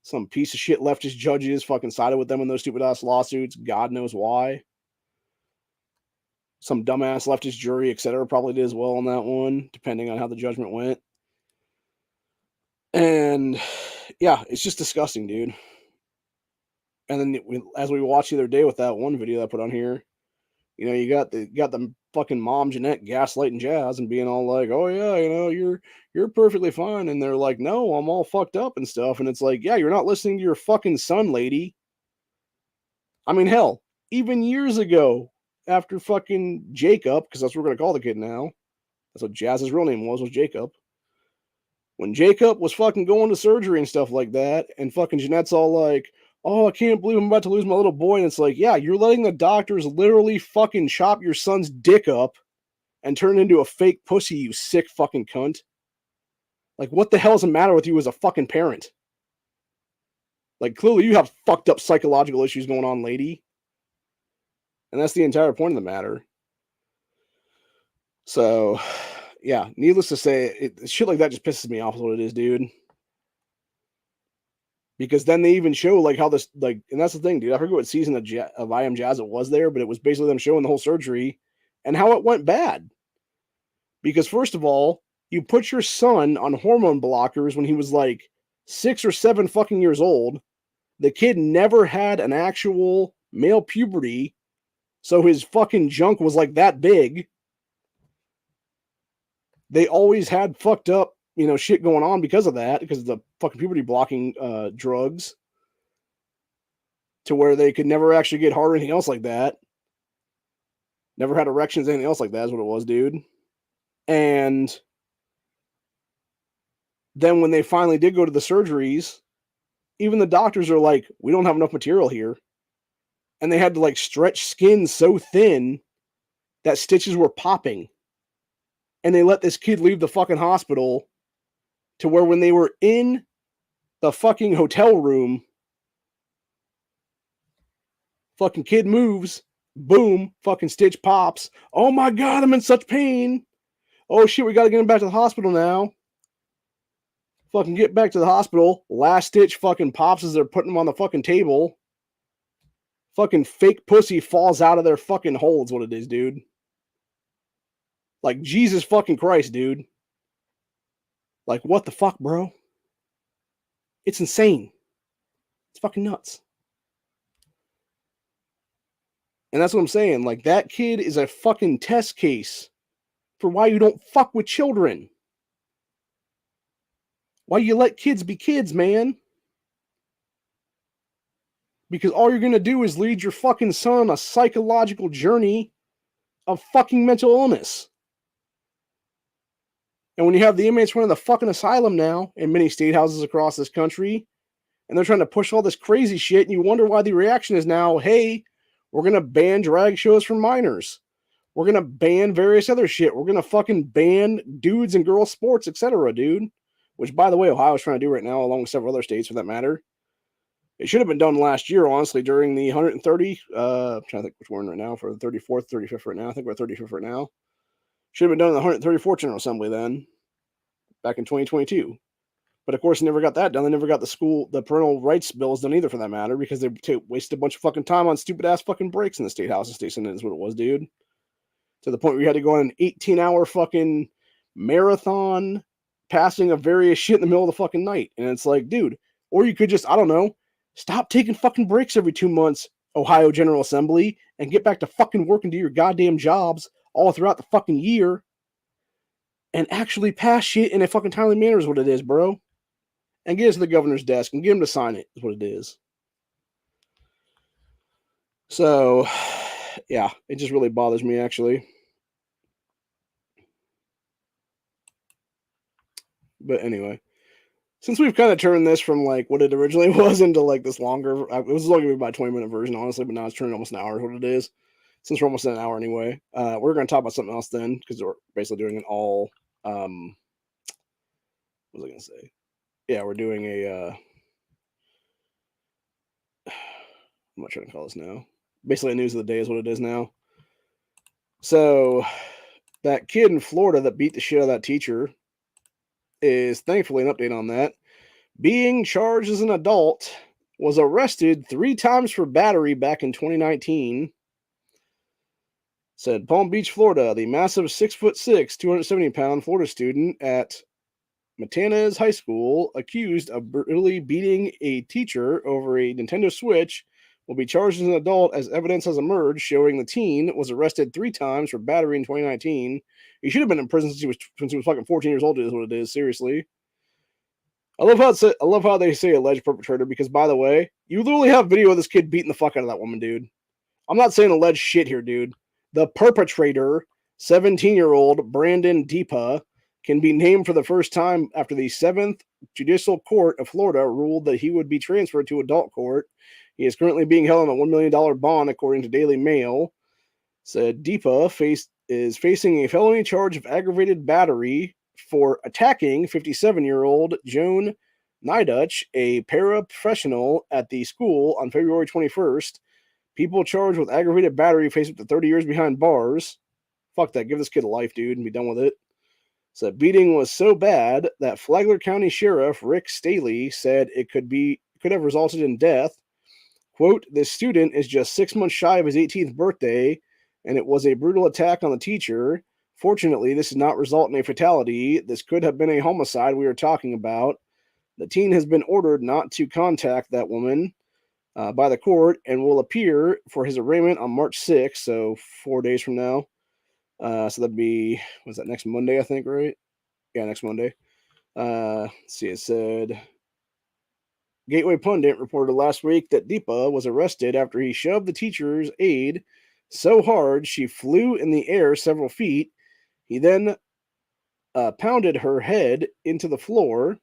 Some piece of shit leftist judges fucking sided with them in those stupid ass lawsuits. God knows why. Some dumbass leftist jury, etc., probably did as well on that one, depending on how the judgment went. And yeah, it's just disgusting, dude. And then as we watched the other day with that one video that I put on here, you know, you got the fucking mom Jeanette gaslighting Jazz and being all like, "Oh yeah, you know, you're perfectly fine," and they're like, "No, I'm all fucked up and stuff." And it's like, yeah, you're not listening to your fucking son, lady. I mean, hell, even years ago, after fucking Jacob, because that's what we're gonna call the kid now. That's what Jazz's real name was Jacob. When Jacob was fucking going to surgery and stuff like that, and fucking Jeanette's all like, "Oh, I can't believe I'm about to lose my little boy." And it's like, yeah, you're letting the doctors literally fucking chop your son's dick up and turn it into a fake pussy, you sick fucking cunt. Like, what the hell is the matter with you as a fucking parent? Like, clearly you have fucked up psychological issues going on, lady. And that's the entire point of the matter. So, yeah, needless to say, shit like that just pisses me off is what it is, dude. Because then they even show like how this, like, and that's the thing, dude. I forget what season of I Am Jazz it was there, but it was basically them showing the whole surgery and how it went bad. Because first of all, you put your son on hormone blockers when he was like 6 or 7 fucking years old. The kid never had an actual male puberty, so his fucking junk was like that big. they always had fucked up, shit going on because of that, because of the fucking puberty blocking drugs, to where they could never actually get hard or anything else like that. Never had erections, anything else like that is what it was, dude. And then when they finally did go to the surgeries, even the doctors are like, we don't have enough material here. And they had to like stretch skin so thin that stitches were popping. And they let this kid leave the fucking hospital, to where when they were in the fucking hotel room, fucking kid moves, boom, fucking stitch pops. Oh my God, I'm in such pain. Oh shit, we gotta get him back to the hospital now. Fucking get back to the hospital. Last stitch fucking pops as they're putting him on the fucking table. Fucking fake pussy falls out of their fucking hole is what it is, dude. Like, Jesus fucking Christ, dude. Like, what the fuck, bro? It's insane. It's fucking nuts. And that's what I'm saying. Like, that kid is a fucking test case for why you don't fuck with children. Why you let kids be kids, man? Because all you're gonna do is lead your fucking son on a psychological journey of fucking mental illness. And when you have the inmates running the fucking asylum now in many state houses across this country, and they're trying to push all this crazy shit, and you wonder why the reaction is now, hey, we're gonna ban drag shows for minors. We're gonna ban various other shit. We're gonna fucking ban dudes and girls sports, etc., dude. Which, by the way, Ohio's trying to do right now, along with several other states for that matter. It should have been done last year, honestly, during the 130. I'm trying to think which we're in right now, for the 34th, 35th right now. I think we're 35th right now. Should have been done in the 134th General Assembly then, back in 2022. But of course, they never got that done. They never got the parental rights bills done either, for that matter, because they wasted a bunch of fucking time on stupid ass fucking breaks in the state house and state senate is what it was, dude. To the point where you had to go on an 18-hour fucking marathon passing of various shit in the middle of the fucking night. And it's like, dude, or you could just, I don't know, stop taking fucking breaks every 2 months, Ohio General Assembly, and get back to fucking working to your goddamn jobs all throughout the fucking year and actually pass shit in a fucking timely manner is what it is, bro. And get it to the governor's desk and get him to sign it is what it is. So, yeah, it just really bothers me, actually. But anyway, since we've kind of turned this from like what it originally was into like this longer, it was only going to be about a 20-minute version, honestly, but now it's turning almost an hour is what it is. Since we're almost at an hour anyway, we're going to talk about something else then, because we're basically doing an all, what was I going to say? Yeah, we're doing a, I'm not trying to call this now. Basically, news of the day is what it is now. So, that kid in Florida that beat the shit out of that teacher is thankfully an update on that. Being charged as an adult, was arrested 3 times for battery back in 2019. Said Palm Beach, Florida, the massive 6'6", 270-pound Florida student at Matanez High School, accused of brutally beating a teacher over a Nintendo Switch, will be charged as an adult as evidence has emerged showing the teen was arrested 3 times for battery in 2019. He should have been in prison since he was fucking 14 years old, is what it is, seriously. I love how they say alleged perpetrator, because, by the way, you literally have video of this kid beating the fuck out of that woman, dude. I'm not saying alleged shit here, dude. The perpetrator, 17-year-old Brandon Deepa, can be named for the first time after the 7th Judicial Court of Florida ruled that he would be transferred to adult court. He is currently being held on a $1 million bond, according to Daily Mail. Said Deepa is facing a felony charge of aggravated battery for attacking 57-year-old Joan Nidutch, a paraprofessional at the school, on February 21st. People charged with aggravated battery face up to 30 years behind bars. Fuck that. Give this kid a life, dude, and be done with it. So beating was so bad that Flagler County Sheriff Rick Staley said it could have resulted in death. Quote, this student is just 6 months shy of his 18th birthday, and it was a brutal attack on the teacher. Fortunately, this did not result in a fatality. This could have been a homicide we are talking about. The teen has been ordered not to contact that woman by the court and will appear for his arraignment on March 6th, so 4 days from now. So that'd be, was that next Monday, I think, right? Yeah, next Monday. Let's see, it said Gateway Pundit reported last week that Deepa was arrested after he shoved the teacher's aide so hard she flew in the air several feet. He then pounded her head into the floor,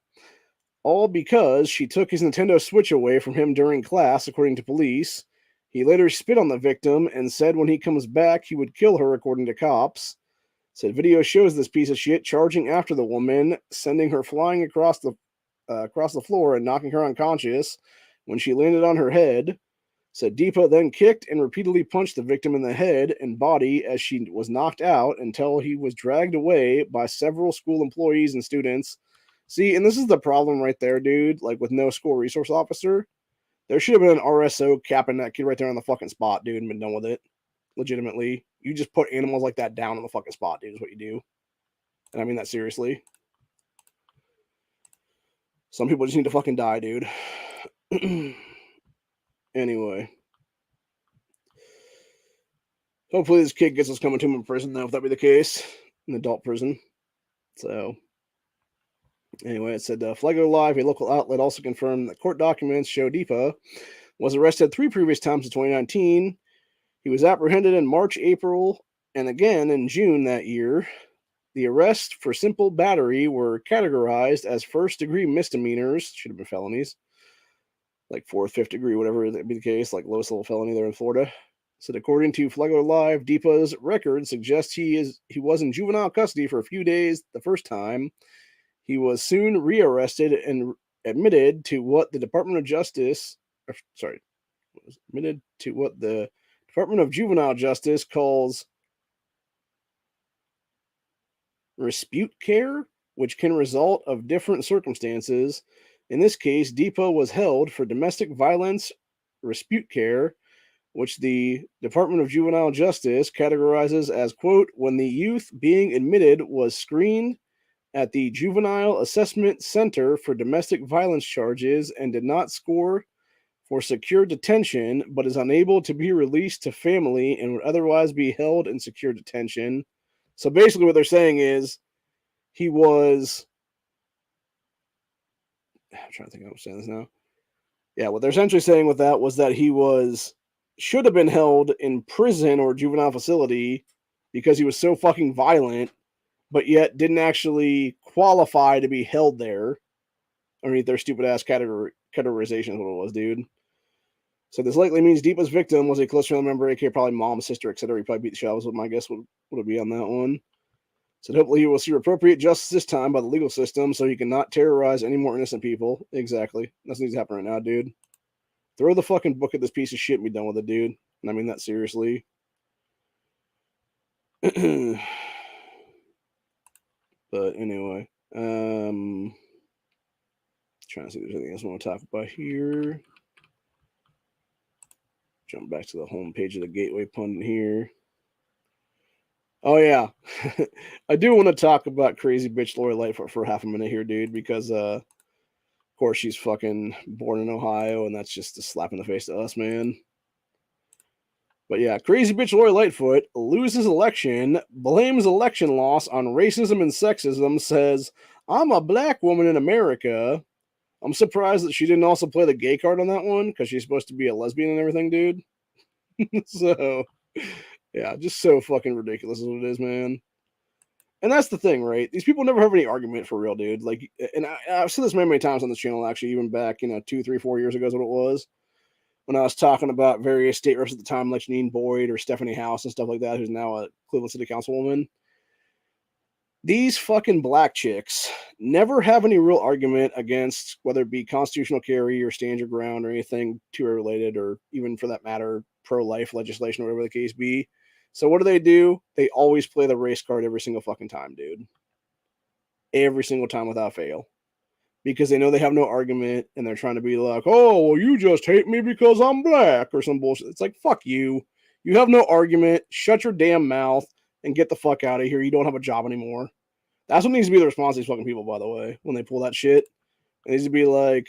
all because she took his Nintendo Switch away from him during class, according to police. He later spit on the victim and said when he comes back, he would kill her, according to cops. Said video shows this piece of shit charging after the woman, sending her flying across the floor and knocking her unconscious. When she landed on her head, said Deepa then kicked and repeatedly punched the victim in the head and body as she was knocked out until he was dragged away by several school employees and students. See, and this is the problem right there, dude. Like, with no school resource officer, there should have been an RSO capping that kid right there on the fucking spot, dude, and been done with it. Legitimately. You just put animals like that down on the fucking spot, dude, is what you do. And I mean that seriously. Some people just need to fucking die, dude. Anyway. Hopefully this kid gets us coming to him in prison, though, if that be the case. In adult prison. So, anyway, it said Flagler Live, a local outlet, also confirmed that court documents show Deepa was arrested 3 previous times in 2019. He was apprehended in March, April, and again in June that year. The arrests for simple battery were categorized as first-degree misdemeanors, should have been felonies, like 4th, 5th degree, whatever that be the case, like lowest level felony there in Florida. Said according to Flagler Live, Deepa's record suggests he was in juvenile custody for a few days the first time. He was soon rearrested and admitted to what the Department of Justice calls respite care, which can result of different circumstances. In this case, Deepa was held for domestic violence respite care, which the Department of Juvenile Justice categorizes as, quote, when the youth being admitted was screened at the Juvenile Assessment Center for domestic violence charges and did not score for secure detention, but is unable to be released to family and would otherwise be held in secure detention. So basically what they're saying is he was... I'm trying to think how I'm saying this now. Yeah, what they're essentially saying with that was that he should have been held in prison or juvenile facility because he was so fucking violent, but yet didn't actually qualify to be held there underneath their stupid ass categorization is what it was, dude. So this likely means Deepa's victim was a close family member, aka probably mom, sister, etc. He probably beat the shit out of us, my guess would be on that one. So hopefully he will see appropriate justice this time by the legal system so he can not terrorize any more innocent people. Exactly. That's what needs to happen right now, dude. Throw the fucking book at this piece of shit and be done with it, dude. And I mean that seriously. But anyway. Trying to see if there's anything else I want to talk about here. Jump back to the home page of the Gateway Pundit here. Oh, yeah. I do want to talk about crazy bitch Lori Lightfoot for half a minute here, dude, because, of course, she's fucking born in Ohio, and that's just a slap in the face to us, man. But yeah, crazy bitch Lori Lightfoot loses election, blames election loss on racism and sexism, says, I'm a black woman in America. I'm surprised that she didn't also play the gay card on that one, because she's supposed to be a lesbian and everything, dude. So, yeah, just so fucking ridiculous is what it is, man. And that's the thing, right? These people never have any argument for real, dude. Like, and I've said this many, many times on this channel, actually, even back, 2, 3, 4 years ago is what it was. When I was talking about various state reps at the time, like Janine Boyd or Stephanie House and stuff like that, who's now a Cleveland City Councilwoman. These fucking black chicks never have any real argument against whether it be constitutional carry or stand your ground or anything too related, or even for that matter, pro-life legislation or whatever the case be. So what do? They always play the race card every single fucking time, dude. Every single time without fail. Because they know they have no argument and they're trying to be like, oh, well, you just hate me because I'm black or some bullshit. It's like, fuck you. You have no argument. Shut your damn mouth and get the fuck out of here. You don't have a job anymore. That's what needs to be the response to these fucking people, by the way, when they pull that shit. It needs to be like,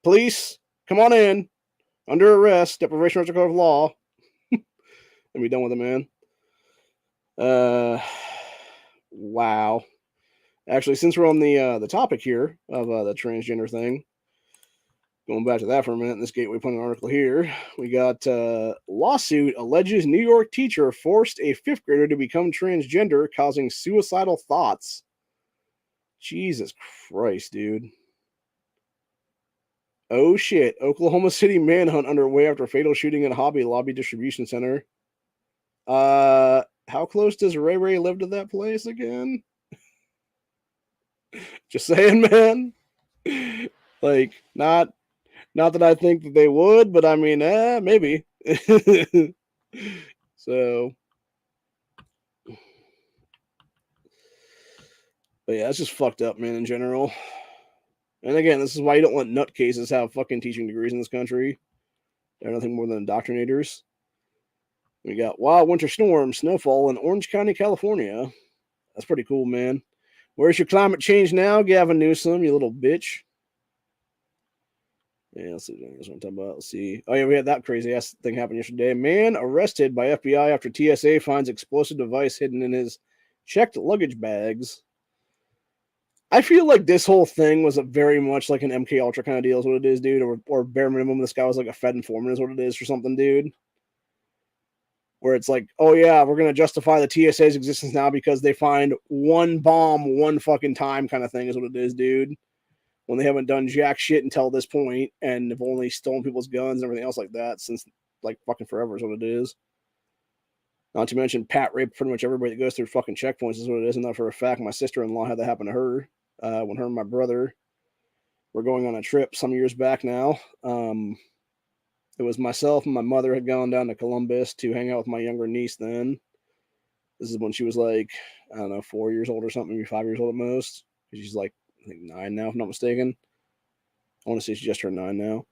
police, come on in. Under arrest, deprivation of law. And be done with it, man. Wow. Actually, since we're on the topic here of the transgender thing, going back to that for a minute, in this Gateway Pundit article here, we got lawsuit alleges New York teacher forced a 5th grader to become transgender, causing suicidal thoughts. Jesus Christ, dude. Oh shit. Oklahoma City manhunt underway after fatal shooting at Hobby Lobby distribution center. How close does Ray Ray live to that place again? Just saying, man. Like, not that I think that they would, but I mean, maybe. So, but yeah, it's just fucked up, man, in general. And again, this is why you don't let nutcases have fucking teaching degrees in this country. They're nothing more than indoctrinators. We got wild winter storm, snowfall in Orange County, California. That's pretty cool, man. Where's your climate change now, Gavin Newsom, you little bitch? Yeah, let's see what I want to talk about. Let's see. Oh, yeah, we had that crazy ass thing happen yesterday. Man arrested by FBI after TSA finds explosive device hidden in his checked luggage bags. I feel like this whole thing was a very much like an MK Ultra kind of deal, is what it is, dude. Or bare minimum, this guy was like a Fed informant, is what it is, or something, dude. Where it's like, oh yeah, we're gonna justify the TSA's existence now because they find one bomb one fucking time, kind of thing, is what it is, dude. When they haven't done jack shit until this point and have only stolen people's guns and everything else like that since like fucking forever, is what it is. Not to mention pat rape pretty much everybody that goes through fucking checkpoints, is what it is. And that for a fact, my sister-in-law had that happen to her when her and my brother were going on a trip some years back now. It was myself and my mother had gone down to Columbus to hang out with my younger niece then. This is when she was like, I don't know, 4 years old or something, maybe 5 years old at most. She's like, I think 9 now, if I'm not mistaken. I want to say she just turned 9 now.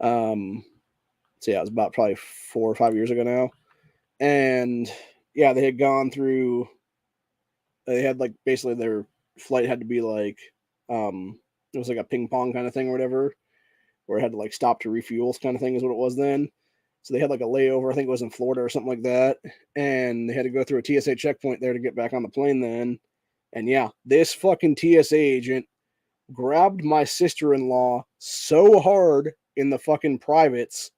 So yeah, it was about probably 4 or 5 years ago now. And yeah, they had gone through, they had like basically their flight had to be like, it was like a ping pong kind of thing or whatever, where it had to like stop to refuel kind of thing is what it was then. So they had like a layover, I think it was in Florida or something like that. And they had to go through a TSA checkpoint there to get back on the plane then. And yeah, this fucking TSA agent grabbed my sister-in-law so hard in the fucking privates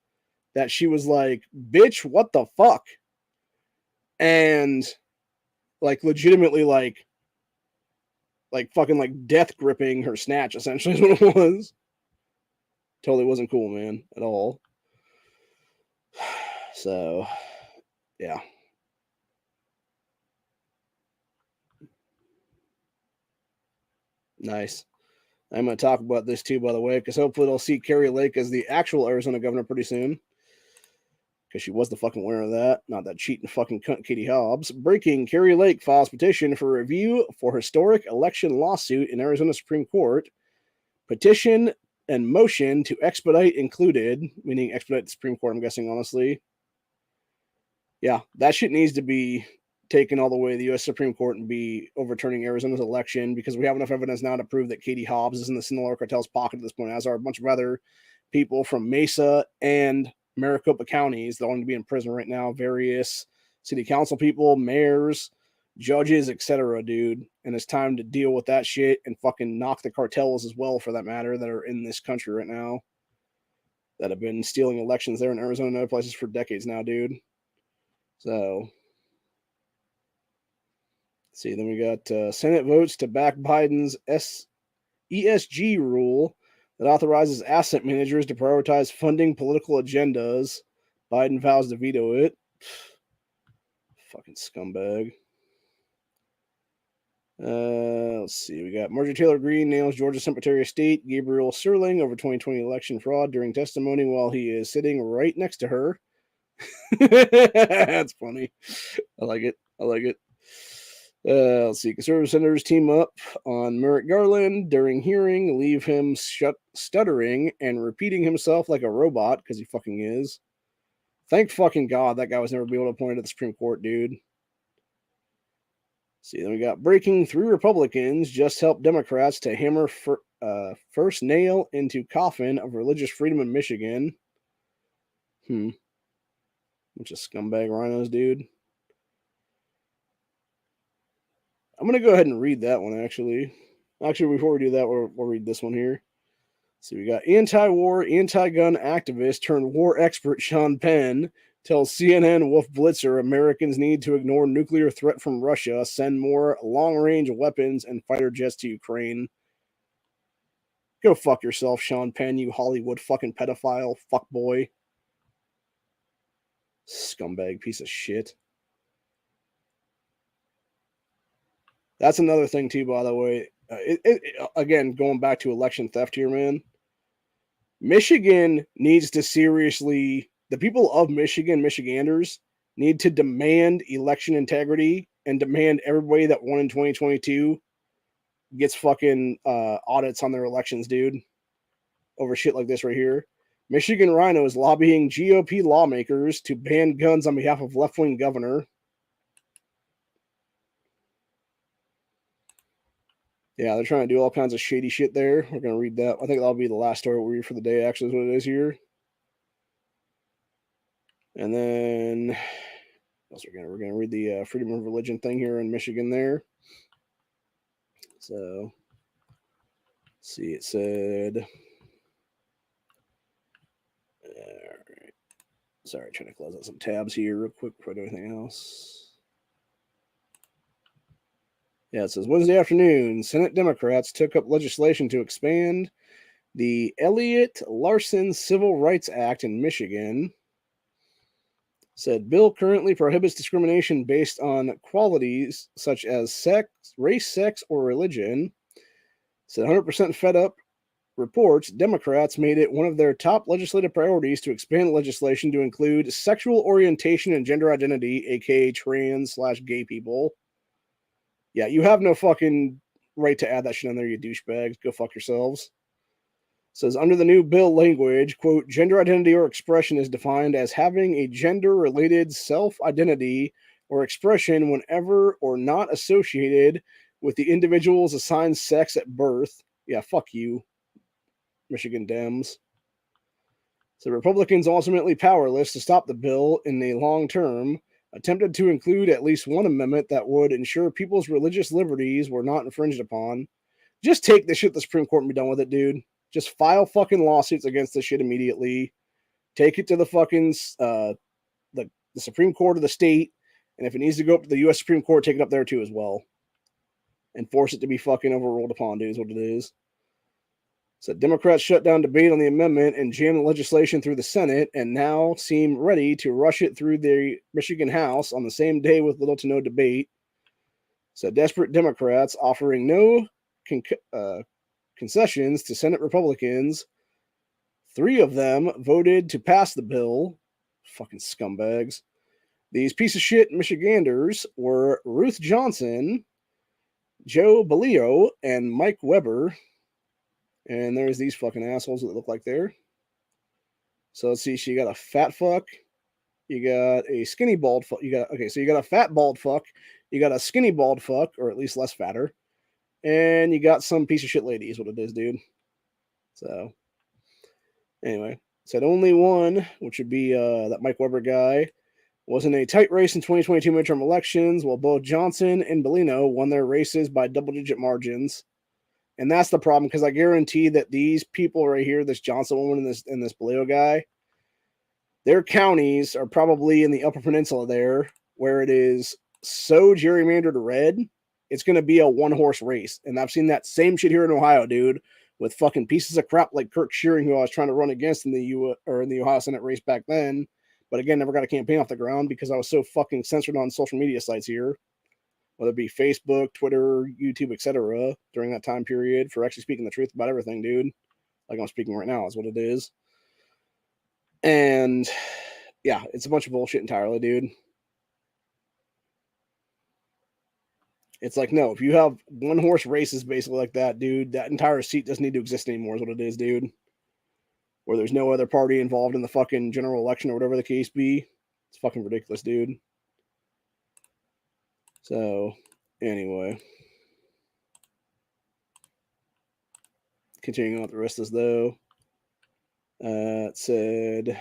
that she was like, bitch, what the fuck? And like legitimately like fucking like death gripping her snatch, essentially is what it was. Totally wasn't cool, man, at all. So, yeah. Nice. I'm going to talk about this too, by the way, because hopefully they'll see Kari Lake as the actual Arizona governor pretty soon. Because she was the fucking winner of that. Not that cheating fucking cunt Katie Hobbs. Breaking, Kari Lake files petition for review for historic election lawsuit in Arizona Supreme Court. Petition and motion to expedite included, meaning expedite the Supreme Court, I'm guessing, honestly. Yeah, that shit needs to be taken all the way to the U.S. Supreme Court and be overturning Arizona's election, because we have enough evidence now to prove that Katie Hobbs is in the Sinaloa cartel's pocket at this point, as are a bunch of other people from Mesa and Maricopa counties that are going to be in prison right now. Various city council people, mayors, judges, etc., dude. And it's time to deal with that shit and fucking knock the cartels as well, for that matter, that are in this country right now, that have been stealing elections there in Arizona and other places for decades now, dude. So, see, then we got Senate votes to back Biden's ESG rule that authorizes asset managers to prioritize funding political agendas. Biden vows to veto it. Fucking scumbag. Let's see. We got Marjorie Taylor Greene nails Georgia Secretary of State Gabriel Sterling over 2020 election fraud during testimony while he is sitting right next to her. That's funny. I like it. Let's see. Conservative senators team up on Merrick Garland during hearing, leave him stuttering and repeating himself like a robot, because he fucking is. Thank fucking God that guy was never be able to appoint to the Supreme Court, dude. See, then we got breaking. 3 Republicans just helped Democrats to hammer first nail into coffin of religious freedom in Michigan. Bunch of scumbag rhinos, dude. I'm going to go ahead and read that one, actually. Actually, before we do that, we'll read this one here. So we got anti-war, anti-gun activist turned war expert Sean Penn tells CNN Wolf Blitzer Americans need to ignore nuclear threat from Russia, send more long-range weapons and fighter jets to Ukraine. Go fuck yourself, Sean Penn, you Hollywood fucking pedophile fuckboy. Scumbag piece of shit. That's another thing, too, by the way. Again, going back to election theft here, man. Michigan needs to seriously, the people of Michigan, Michiganders, need to demand election integrity and demand everybody that won in 2022 gets fucking audits on their elections, dude, over shit like this right here. Michigan Rhino is lobbying GOP lawmakers to ban guns on behalf of left-wing governor. Yeah, they're trying to do all kinds of shady shit there. We're going to read that. I think that'll be the last story we'll read for the day, actually, is what it is here. And then we're going to read the freedom of religion thing here in Michigan there. So, see, it said, all right. Sorry, trying to close out some tabs here real quick before I do anything else. Yeah, it says Wednesday afternoon, Senate Democrats took up legislation to expand the Elliott Larson Civil Rights Act in Michigan. Said bill currently prohibits discrimination based on qualities such as sex, race, sex, or religion. Said 100% fed up reports Democrats made it one of their top legislative priorities to expand legislation to include sexual orientation and gender identity, aka trans/gay people. Yeah, you have no fucking right to add that shit in there, you douchebags. Go fuck yourselves. Says under the new bill language, quote, gender identity or expression is defined as having a gender-related self-identity or expression whenever or not associated with the individual's assigned sex at birth. Yeah, fuck you, Michigan Dems. So Republicans ultimately powerless to stop the bill in the long term, attempted to include at least one amendment that would ensure people's religious liberties were not infringed upon. Just take this shit to the Supreme Court and be done with it, dude. Just file fucking lawsuits against this shit immediately. Take it to the fucking the Supreme Court of the state, and if it needs to go up to the U.S. Supreme Court, take it up there too as well, and force it to be fucking overruled upon, dude. Is what it is. So Democrats shut down debate on the amendment and jammed the legislation through the Senate, and now seem ready to rush it through the Michigan House on the same day with little to no debate. So desperate Democrats offering no concessions to Senate Republicans. 3 of them voted to pass the bill. Fucking scumbags. These piece of shit Michiganders were Ruth Johnson, Joe Baleo, and Mike Weber. And there's these fucking assholes that look like there. So let's see. So you got a fat fuck. You got a skinny bald fuck. So you got a fat bald fuck. You got a skinny bald fuck, or at least less fatter. And you got some piece of shit lady is what it is, dude. So anyway, said only one, which would be that Mike Weber guy, was in a tight race in 2022 midterm elections, while both Johnson and Bellino won their races by double-digit margins. And that's the problem, because I guarantee that these people right here, this Johnson woman and this Bellino guy, their counties are probably in the Upper Peninsula there, where it is so gerrymandered red, it's going to be a one-horse race. And I've seen that same shit here in Ohio, dude, with fucking pieces of crap like Kirk Shearing, who I was trying to run against in the Ohio Senate race back then. But again, never got a campaign off the ground because I was so fucking censored on social media sites here, whether it be Facebook, Twitter, YouTube, etc. during that time period for actually speaking the truth about everything, dude. Like I'm speaking right now is what it is. And yeah, it's a bunch of bullshit entirely, dude. It's like, no, if you have one horse races basically like that, dude, that entire seat doesn't need to exist anymore is what it is, dude. Where there's no other party involved in the fucking general election or whatever the case be. It's fucking ridiculous, dude. So, anyway. Continuing on with the rest of this, though. It said,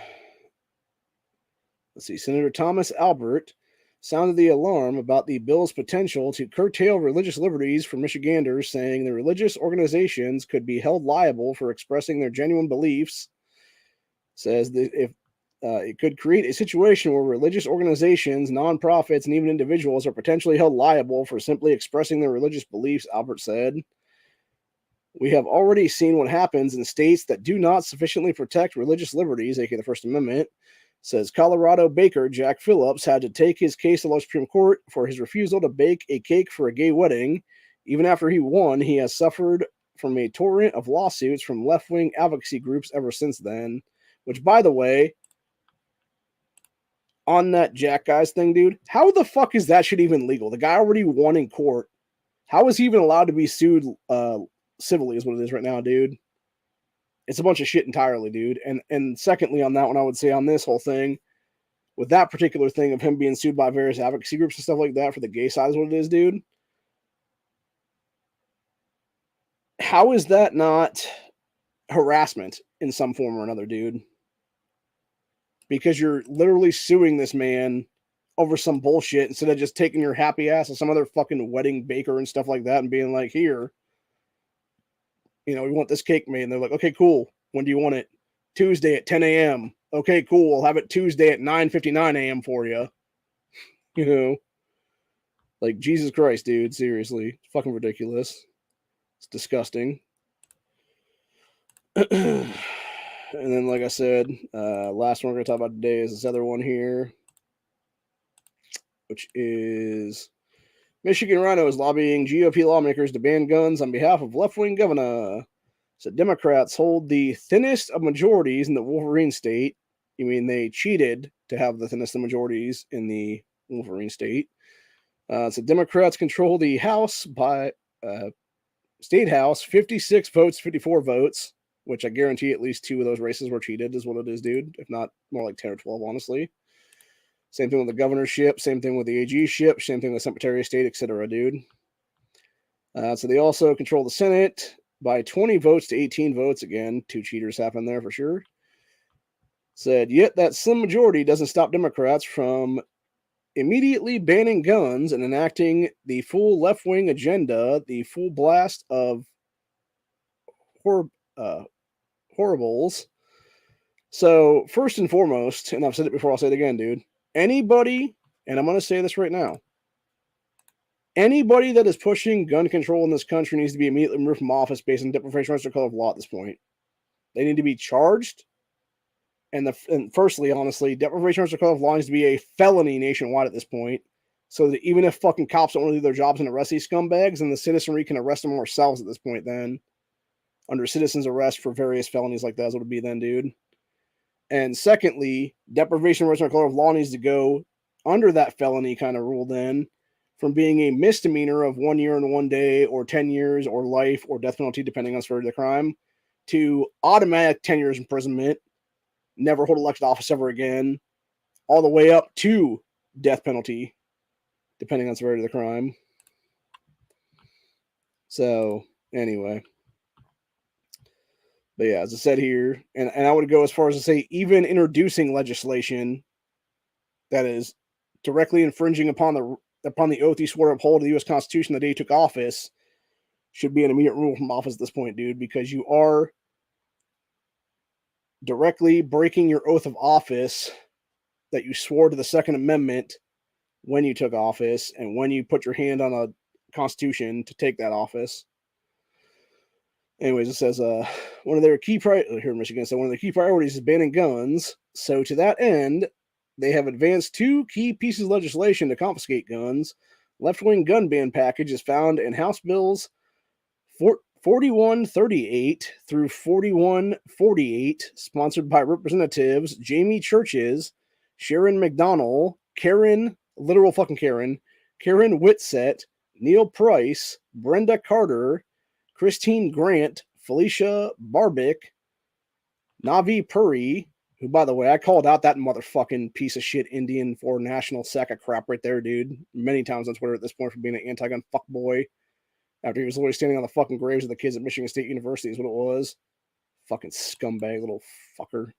let's see, Senator Thomas Albert sounded the alarm about the bill's potential to curtail religious liberties for Michiganders, saying the religious organizations could be held liable for expressing their genuine beliefs. Says that if it could create a situation where religious organizations, nonprofits, and even individuals are potentially held liable for simply expressing their religious beliefs, Albert said. We have already seen what happens in states that do not sufficiently protect religious liberties, aka the First Amendment. Says Colorado baker Jack Phillips had to take his case to the Supreme Court for his refusal to bake a cake for a gay wedding. Even after he won, he has suffered from a torrent of lawsuits from left-wing advocacy groups ever since then. Which, by the way, on that Jack guys thing, dude, how the fuck is that shit even legal? The guy already won in court. How is he even allowed to be sued civilly is what it is right now, dude? It's a bunch of shit entirely, dude. And secondly, on that one, I would say on this whole thing, with that particular thing of him being sued by various advocacy groups and stuff like that for the gay side is what it is, dude. How is that not harassment in some form or another, dude? Because you're literally suing this man over some bullshit instead of just taking your happy ass to some other fucking wedding baker and stuff like that and being like, here, we want this cake made. And they're like, okay, cool. When do you want it? Tuesday at 10 a.m. Okay, cool. I'll have it Tuesday at 9:59 a.m. for you. Like, Jesus Christ, dude. Seriously. It's fucking ridiculous. It's disgusting. And then, like I said, last one we're going to talk about today is this other one here, which is Michigan Rhino is lobbying GOP lawmakers to ban guns on behalf of left-wing governor. So Democrats hold the thinnest of majorities in the Wolverine state. You mean they cheated to have the thinnest of majorities in the Wolverine state. So Democrats control the House by State House, 56 votes, 54 votes, which I guarantee at least 2 of those races were cheated is what it is, dude. If not more like 10 or 12, honestly. Same thing with the governorship, same thing with the AG ship, same thing with Secretary of State, etc., dude. So they also control the Senate by 20 votes to 18 votes. Again, 2 cheaters happened there for sure. Said, yet that slim majority doesn't stop Democrats from immediately banning guns and enacting the full left-wing agenda, the full blast of horribles. So, first and foremost, and I've said it before, I'll say it again, dude. Anybody, and I'm going to say this right now, anybody that is pushing gun control in this country needs to be immediately removed from office based on deprivation of color of law at this point. They need to be charged. And firstly, honestly, deprivation of color of law needs to be a felony nationwide at this point. So that even if fucking cops don't want to do their jobs and arrest these scumbags, then the citizenry can arrest them ourselves at this point then. Under citizen's arrest for various felonies like that is what it would be then, dude. And secondly, deprivation of color of law needs to go under that felony kind of rule then, from being a misdemeanor of 1 year and 1 day or 10 years or life or death penalty, depending on severity of the crime, to automatic 10 years imprisonment, never hold elected office ever again, all the way up to death penalty, depending on severity of the crime. So, anyway. But yeah, as I said here, and I would go as far as to say even introducing legislation that is directly infringing upon the oath he swore to uphold the U.S. Constitution the day he took office should be an immediate removal from office at this point, dude, because you are directly breaking your oath of office that you swore to the Second Amendment when you took office and when you put your hand on a constitution to take that office. Anyways, it says one of their key here in Michigan, so one of the key priorities is banning guns. So to that end, they have advanced 2 key pieces of legislation to confiscate guns. Left-wing gun ban package is found in House Bills 4138 through 4148, sponsored by Representatives Jamie Churches, Sharon McDonnell, literal fucking Karen Whitsett, Neil Price, Brenda Carter, Christine Grant, Felicia Barbic, Navi Puri, who, by the way, I called out that motherfucking piece of shit Indian for national sack of crap right there, dude, many times on Twitter at this point for being an anti-gun fuckboy. After he was literally standing on the fucking graves of the kids at Michigan State University is what it was. Fucking scumbag little fucker.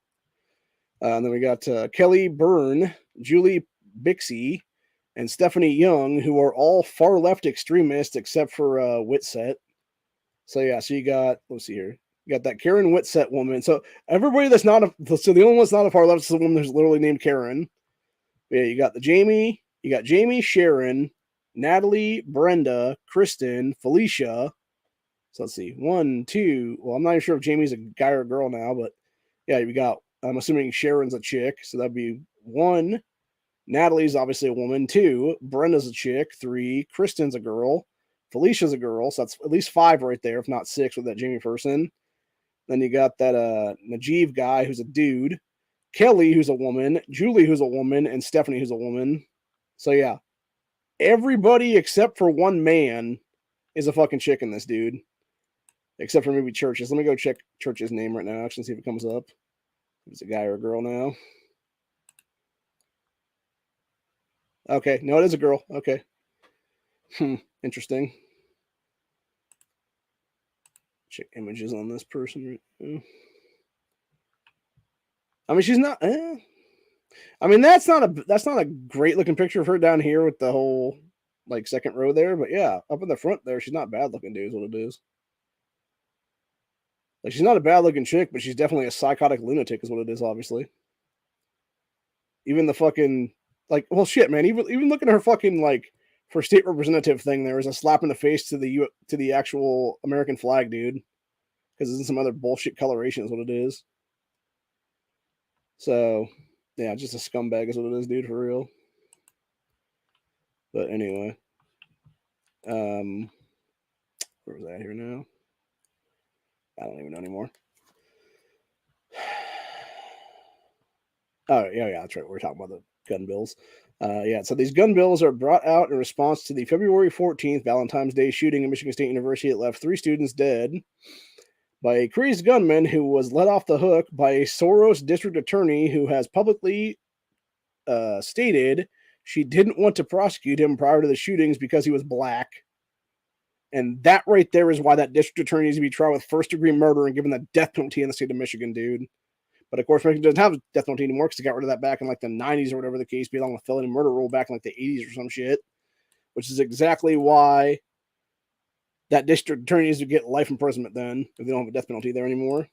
And then we got Kelly Byrne, Julie Bixie, and Stephanie Young, who are all far left extremists except for Whitsett. So yeah, so you got, let's see here, you got that Karen Whitsett woman. So everybody that's not so the only one that's not a far left is the woman that's literally named Karen. Yeah, you got Jamie, Sharon, Natalie, Brenda, Kristen, Felicia. So let's see, 1, 2. Well, I'm not even sure if Jamie's a guy or a girl now, but yeah, we got, I'm assuming Sharon's a chick, so that'd be 1. Natalie's obviously a woman. 2, Brenda's a chick. 3, Kristen's a girl. Felicia's a girl, so that's at least 5 right there, if not 6 with that Jamie person. Then you got that Najeev guy who's a dude. Kelly, who's a woman. Julie, who's a woman. And Stephanie, who's a woman. So yeah, everybody except for one man is a fucking chick in this, dude. Except for maybe Churches. Let me go check Church's name right now, actually, see if it comes up. If it's a guy or a girl now. Okay, no, it is a girl. Okay. Interesting. Check images on this person right now. I mean, she's not. I mean, that's not a great looking picture of her down here with the whole like second row there. But yeah, up in the front there, she's not bad looking, dude. Is what it is. Like, she's not a bad looking chick, but she's definitely a psychotic lunatic, is what it is. Obviously, even the fucking like, well, shit, man. Even looking at her fucking like for state representative thing, there was a slap in the face to the actual American flag, dude. Because it's in some other bullshit coloration, is what it is. So, yeah, just a scumbag is what it is, dude, for real. But anyway, where was that here now? I don't even know anymore. Oh, yeah, that's right. We're talking about the gun bills. Yeah, so these gun bills are brought out in response to the February 14th Valentine's Day shooting at Michigan State University that left 3 students dead by a crazed gunman who was let off the hook by a Soros district attorney who has publicly stated she didn't want to prosecute him prior to the shootings because he was black. And that right there is why that district attorney needs to be tried with first-degree murder and given the death penalty in the state of Michigan, dude. But of course, Michigan doesn't have a death penalty anymore because they got rid of that back in like the 90s or whatever the case be, along with felony murder rule back in like the 80s or some shit, which is exactly why that district attorney needs to get life imprisonment then, if they don't have a death penalty there anymore.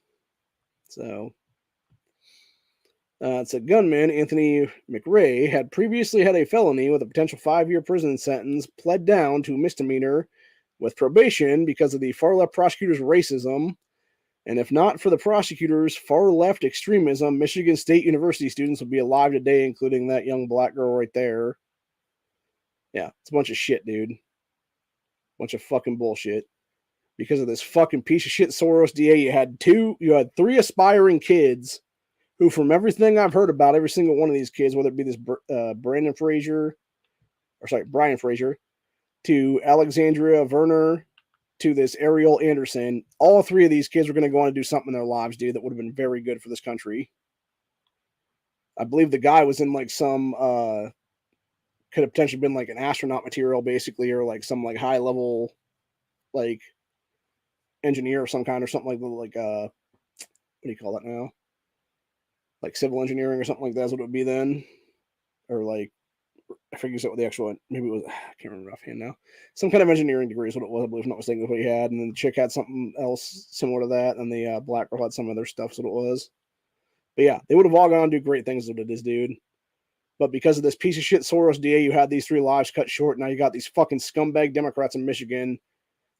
So, it's a gunman, Anthony McRae, had previously had a felony with a potential 5-year prison sentence, pled down to a misdemeanor with probation because of the far-left prosecutor's racism. And if not for the prosecutors' far-left extremism, Michigan State University students would be alive today, including that young black girl right there. Yeah, it's a bunch of shit, dude. Bunch of fucking bullshit. Because of this fucking piece of shit Soros DA, you had 3 aspiring kids who, from everything I've heard about, every single one of these kids, whether it be this Brian Fraser, to Alexandria Werner, to this Ariel Anderson, all 3 of these kids were going to go on to do something in their lives, dude, that would have been very good for this country. I believe the guy was in like some, could have potentially been like an astronaut material, basically, or like some like high level, like engineer of some kind, or something like what do you call that now? Like civil engineering or something like that's what it would be then, or like I forget what the actual, maybe it was, I can't remember offhand now. Some kind of engineering degree is what it was, I believe, if I'm not mistaken, what he had. And then the chick had something else similar to that, and the black girl had some other stuff, is what it was. But yeah, they would have all gone and do great things with this dude. But because of this piece of shit Soros DA, you had these 3 lives cut short. Now you got these fucking scumbag Democrats in Michigan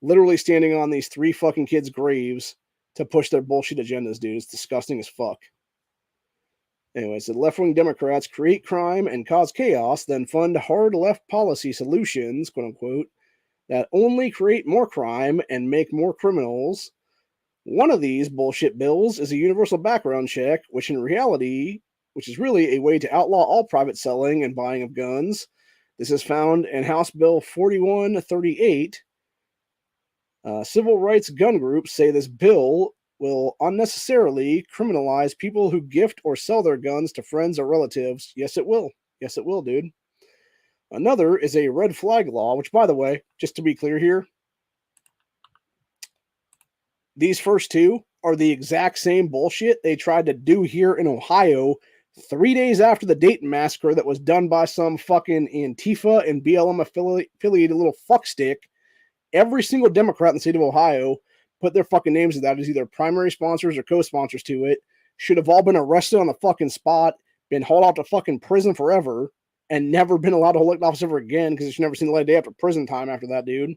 literally standing on these 3 fucking kids' graves to push their bullshit agendas, dude. It's disgusting as fuck. Anyway, so left-wing Democrats create crime and cause chaos, then fund hard left policy solutions, quote unquote, that only create more crime and make more criminals. One of these bullshit bills is a universal background check, which is really a way to outlaw all private selling and buying of guns. This is found in House Bill 4138. Civil rights gun groups say this bill will unnecessarily criminalize people who gift or sell their guns to friends or relatives. Yes, it will. Yes, it will, dude. Another is a red flag law, which, by the way, just to be clear here, these first 2 are the exact same bullshit they tried to do here in Ohio 3 days after the Dayton massacre that was done by some fucking Antifa and BLM affiliated little fuckstick, every single Democrat in the state of Ohio put their fucking names to that as either primary sponsors or co-sponsors to it, should have all been arrested on the fucking spot, been hauled out to fucking prison forever, and never been allowed to hold office ever again because it's never seen the light of day after prison time after that, dude.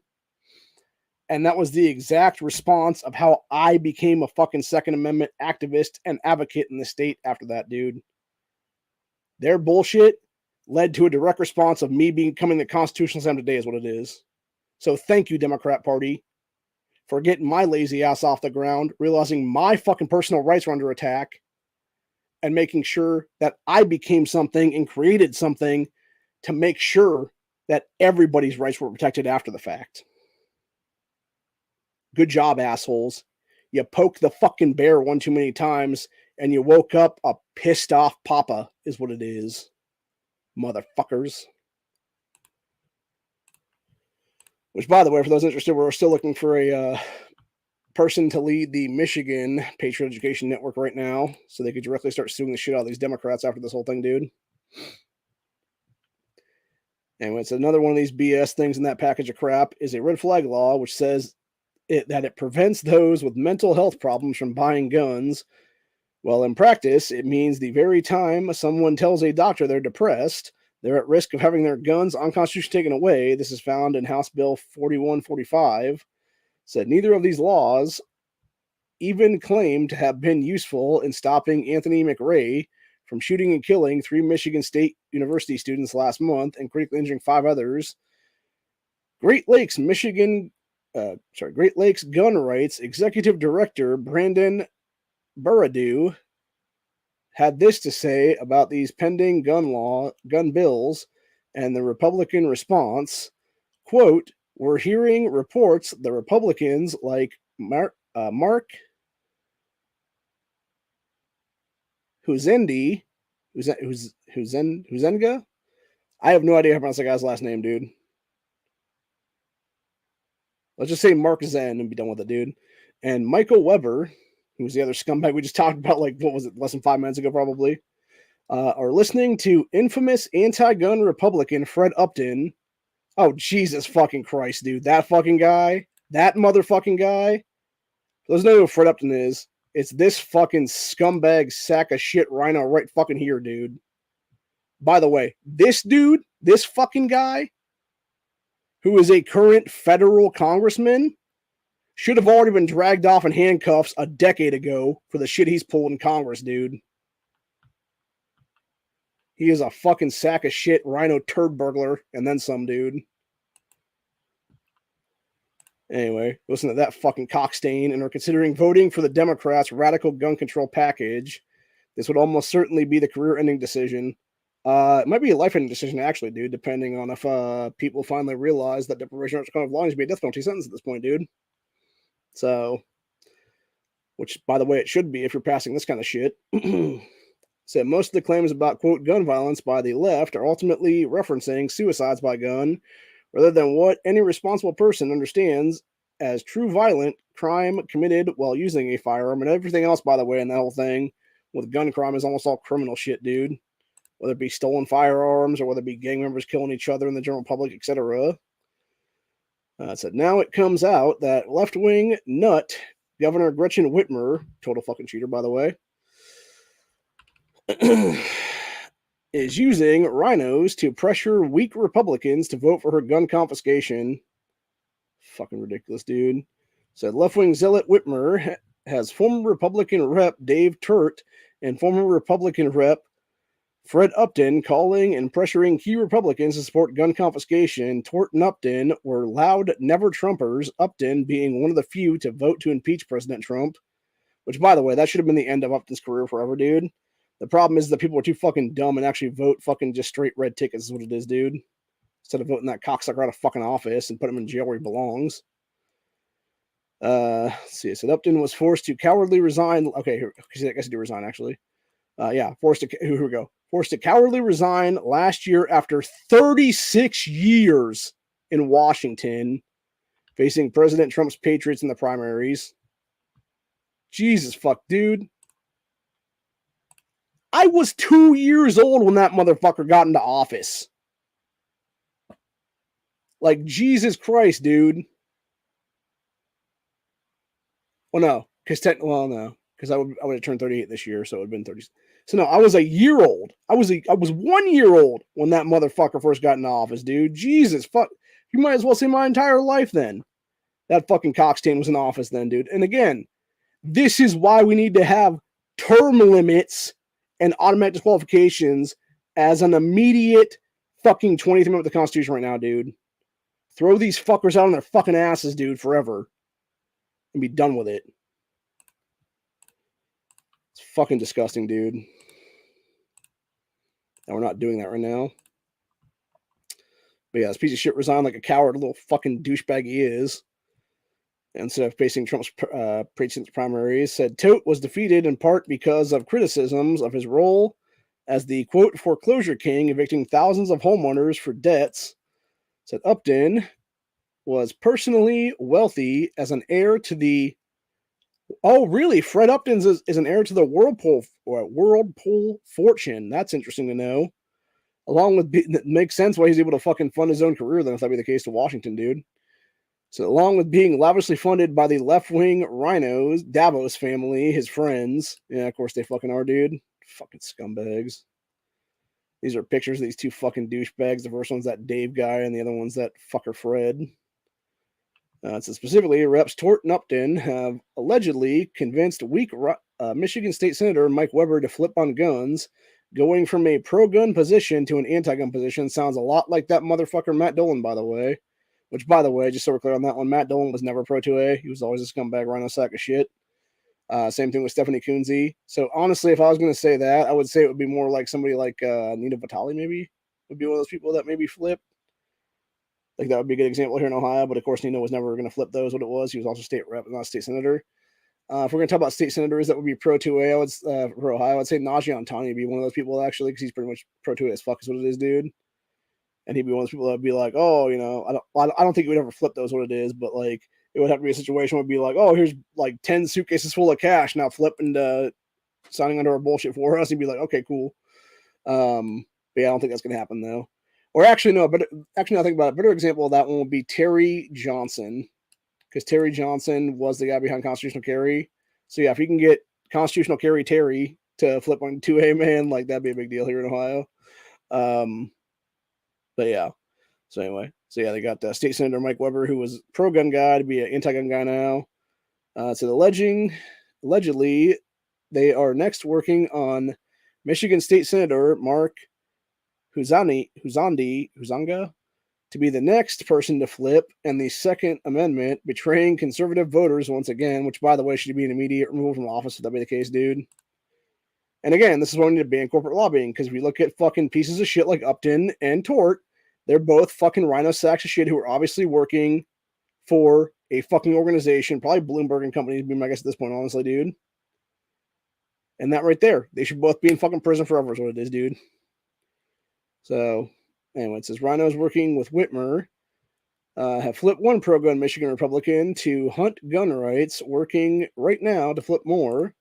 And that was the exact response of how I became a fucking Second Amendment activist and advocate in the state after that, dude. Their bullshit led to a direct response of me becoming the constitutional Assembly today is what it is. So thank you, Democrat Party, for getting my lazy ass off the ground, realizing my fucking personal rights were under attack, and making sure that I became something and created something to make sure that everybody's rights were protected after the fact. Good job, assholes. You poked the fucking bear one too many times, and you woke up a pissed off papa, is what it is. Motherfuckers. Which, by the way, for those interested, we're still looking for a person to lead the Michigan Patriot Education Network right now, so they could directly start suing the shit out of these Democrats after this whole thing, dude. Anyway, it's another one of these BS things in that package of crap is a red flag law, which says that it prevents those with mental health problems from buying guns. Well, in practice, it means the very time someone tells a doctor they're depressed, they're at risk of having their guns unconstitutionally taken away. This is found in House Bill 4145. Said neither of these laws even claim to have been useful in stopping Anthony McRae from shooting and killing 3 Michigan State University students last month and critically injuring 5 others. Great Lakes Gun Rights Executive Director Brandon Buradu had this to say about these pending gun bills and the Republican response. Quote, we're hearing reports the Republicans like Mark Huzenga? I have no idea how to pronounce that guy's last name, dude. Let's just say Mark Zen and be done with it, dude. And Michael Weber, who was the other scumbag we just talked about, like, what was it, less than 5 minutes ago, probably, are listening to infamous anti-gun Republican Fred Upton. Oh, Jesus fucking Christ, dude. That fucking guy, that motherfucking guy. For those who know who Fred Upton is, it's this fucking scumbag sack of shit rhino right fucking here, dude. By the way, this dude, this fucking guy, who is a current federal congressman, should have already been dragged off in handcuffs a decade ago for the shit he's pulled in Congress, dude. He is a fucking sack of shit rhino turd burglar and then some, dude. Anyway, listen to that fucking cockstain and are considering voting for the Democrats' radical gun control package. This would almost certainly be the career-ending decision. It might be a life-ending decision, actually, dude, depending on if people finally realize that deprivation of kind of law needs to be a death penalty sentence at this point, dude. So, which, by the way, it should be if you're passing this kind of shit. Said most of the claims about, quote, gun violence by the left are ultimately referencing suicides by gun, rather than what any responsible person understands as true violent crime committed while using a firearm. And everything else, by the way, in that whole thing with gun crime is almost all criminal shit, dude. Whether it be stolen firearms or whether it be gang members killing each other in the general public, etc. So now it comes out that left-wing nut Governor Gretchen Whitmer, total fucking cheater, by the way, is using rhinos to pressure weak Republicans to vote for her gun confiscation. Fucking ridiculous, dude. Said left-wing zealot Whitmer has former Republican Rep Dave Turt and former Republican Rep Fred Upton calling and pressuring key Republicans to support gun confiscation. Tort and Upton were loud never-Trumpers, Upton being one of the few to vote to impeach President Trump, which, by the way, that should have been the end of Upton's career forever, dude. The problem is that people are too fucking dumb and actually vote fucking just straight red tickets is what it is, dude. Instead of voting that cocksucker out of fucking office and put him in jail where he belongs. Let's see. So Upton was forced to cowardly resign. Okay, here, I guess he did resign, actually. Here we go. Forced to cowardly resign last year after 36 years in Washington, facing President Trump's Patriots in the primaries. Jesus fuck, dude. I was 2 years old when that motherfucker got into office. Like, Jesus Christ, dude. Well, no, because no, because I would have turned 38 this year, so it would have been 30. So no, I was a year old. I was 1 year old when that motherfucker first got into office, dude. Jesus fuck, you might as well say my entire life then. That fucking Coxtain was in office then, dude. And again, this is why we need to have term limits and automatic disqualifications as an immediate fucking 20th Amendment of the Constitution right now, dude. Throw these fuckers out on their fucking asses, dude, forever. And be done with it. It's fucking disgusting, dude. And we're not doing that right now. But yeah, this piece of shit resigned like a coward little fucking douchebag he is. Instead of facing Trump's precinct primaries, said Todt was defeated in part because of criticisms of his role as the, quote, foreclosure king, evicting thousands of homeowners for debts. Said Upton was personally wealthy as an heir to the... Oh, really? Fred Upton is an heir to the Whirlpool fortune. That's interesting to know. Along with... It makes sense why he's able to fucking fund his own career then, if that be the case to Washington, dude. So along with being lavishly funded by the left-wing rhinos, Davos family, his friends. Yeah, of course they fucking are, dude. Fucking scumbags. These are pictures of these two fucking douchebags. The first one's that Dave guy, and the other one's that fucker Fred. So specifically, Reps Todt and Upton have allegedly convinced weak Michigan State Senator Mike Weber to flip on guns. Going from a pro-gun position to an anti-gun position sounds a lot like that motherfucker Matt Dolan, by the way. Which, by the way, just so we're clear on that one, Matt Dolan was never pro-2A. He was always a scumbag rhino sack of shit. Same thing with Stephanie Kunze. So, honestly, if I was going to say that, I would say it would be more like somebody like Nina Vitale, maybe, would be one of those people that maybe flip. Like, that would be a good example here in Ohio. But, of course, Nina was never going to flip those, what it was. He was also state rep, not state senator. If we're going to talk about state senators that would be pro-2A, for Ohio, I'd say Najee Antani would be one of those people, actually, because he's pretty much pro-2A as fuck is what it is, dude. And he'd be one of those people that would be like, oh, you know, I don't think he would ever flip those what it is, but like it would have to be a situation where it'd be like, oh, here's like 10 suitcases full of cash, now flip and signing under our bullshit for us. He'd be like, okay, cool. But yeah, I don't think that's gonna happen though. Or actually, no, but actually, I think about it. A better example of that one would be Terry Johnson, because Terry Johnson was the guy behind constitutional carry. So yeah, if you can get constitutional carry Terry to flip on 2A, man, like that'd be a big deal here in Ohio. But yeah, so anyway, so yeah, they got State Senator Mike Weber, who was pro-gun guy, to be an anti-gun guy now. So allegedly, they are next working on Michigan State Senator Mark Huzanga to be the next person to flip, and the Second Amendment, betraying conservative voters once again, which, by the way, should be an immediate removal from office if that be the case, dude. And again, this is why we need to ban corporate lobbying, because we look at fucking pieces of shit like Upton and Todt. They're both fucking rhino sacks of shit who are obviously working for a fucking organization, probably Bloomberg and companies, be my guess at this point, honestly, dude. And that right there, they should both be in fucking prison forever is what it is, dude. So, anyway, it says rhinos working with Whitmer have flipped one pro-gun Michigan Republican to hunt gun rights, working right now to flip more.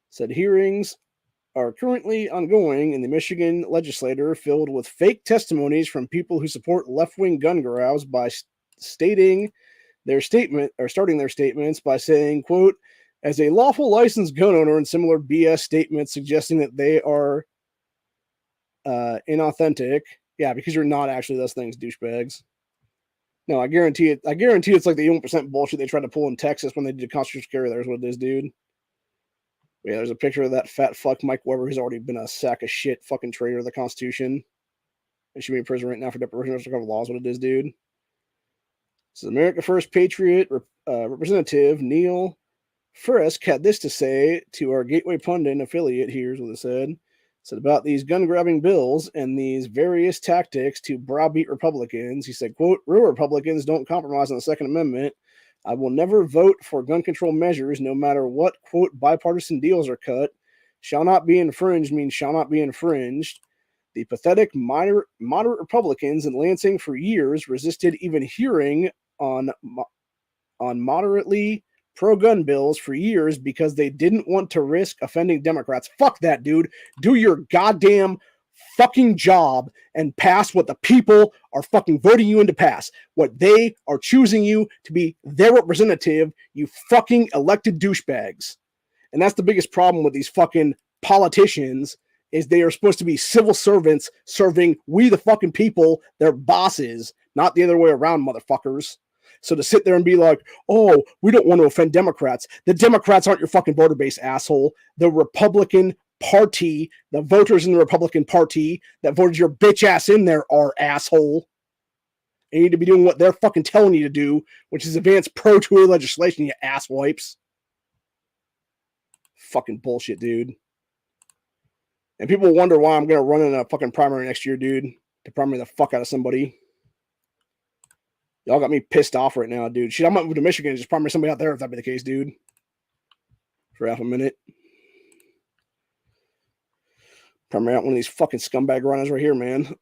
Said hearings are currently ongoing in the Michigan legislature, filled with fake testimonies from people who support left-wing gun grabs by starting their statements by saying, quote, as a lawful licensed gun owner, and similar BS statements suggesting that they are inauthentic. Yeah, because you're not actually those things, douchebags. No, I guarantee it. I guarantee it's like the 1% bullshit they tried to pull in Texas when they did constitutional carry. There's what it is, dude. Yeah, there's a picture of that fat fuck Mike Weber, who's already been a sack of shit fucking traitor of the Constitution. He should be in prison right now for deprivation of laws. What it is, dude. So, America First Patriot Representative Neil Frisk had this to say to our Gateway Pundit affiliate. Here's what it said. It said about these gun-grabbing bills and these various tactics to browbeat Republicans. He said, quote, real Republicans don't compromise on the Second Amendment. I will never vote for gun control measures, no matter what, quote, bipartisan deals are cut. Shall not be infringed means shall not be infringed. The pathetic moderate Republicans in Lansing for years resisted even hearing on moderately pro-gun bills for years because they didn't want to risk offending Democrats. Fuck that, dude. Do your goddamn fucking job and pass what the people are fucking voting you in to pass. What they are choosing you to be their representative, you fucking elected douchebags. And that's the biggest problem with these fucking politicians, is they are supposed to be civil servants serving we the fucking people, their bosses, not the other way around, motherfuckers. So to sit there and be like, oh, we don't want to offend Democrats. The Democrats aren't your fucking voter base, asshole. The Republican Party, the voters in the Republican Party that voted your bitch ass in there are, asshole. And you need to be doing what they're fucking telling you to do, which is advance pro-2A legislation, you asswipes. Fucking bullshit, dude. And people wonder why I'm going to run in a fucking primary next year, dude, to primary the fuck out of somebody. Y'all got me pissed off right now, dude. Shit, I might move to Michigan and just primary somebody out there if that be the case, dude. For half a minute. Primary out one of these fucking scumbag runners right here, man.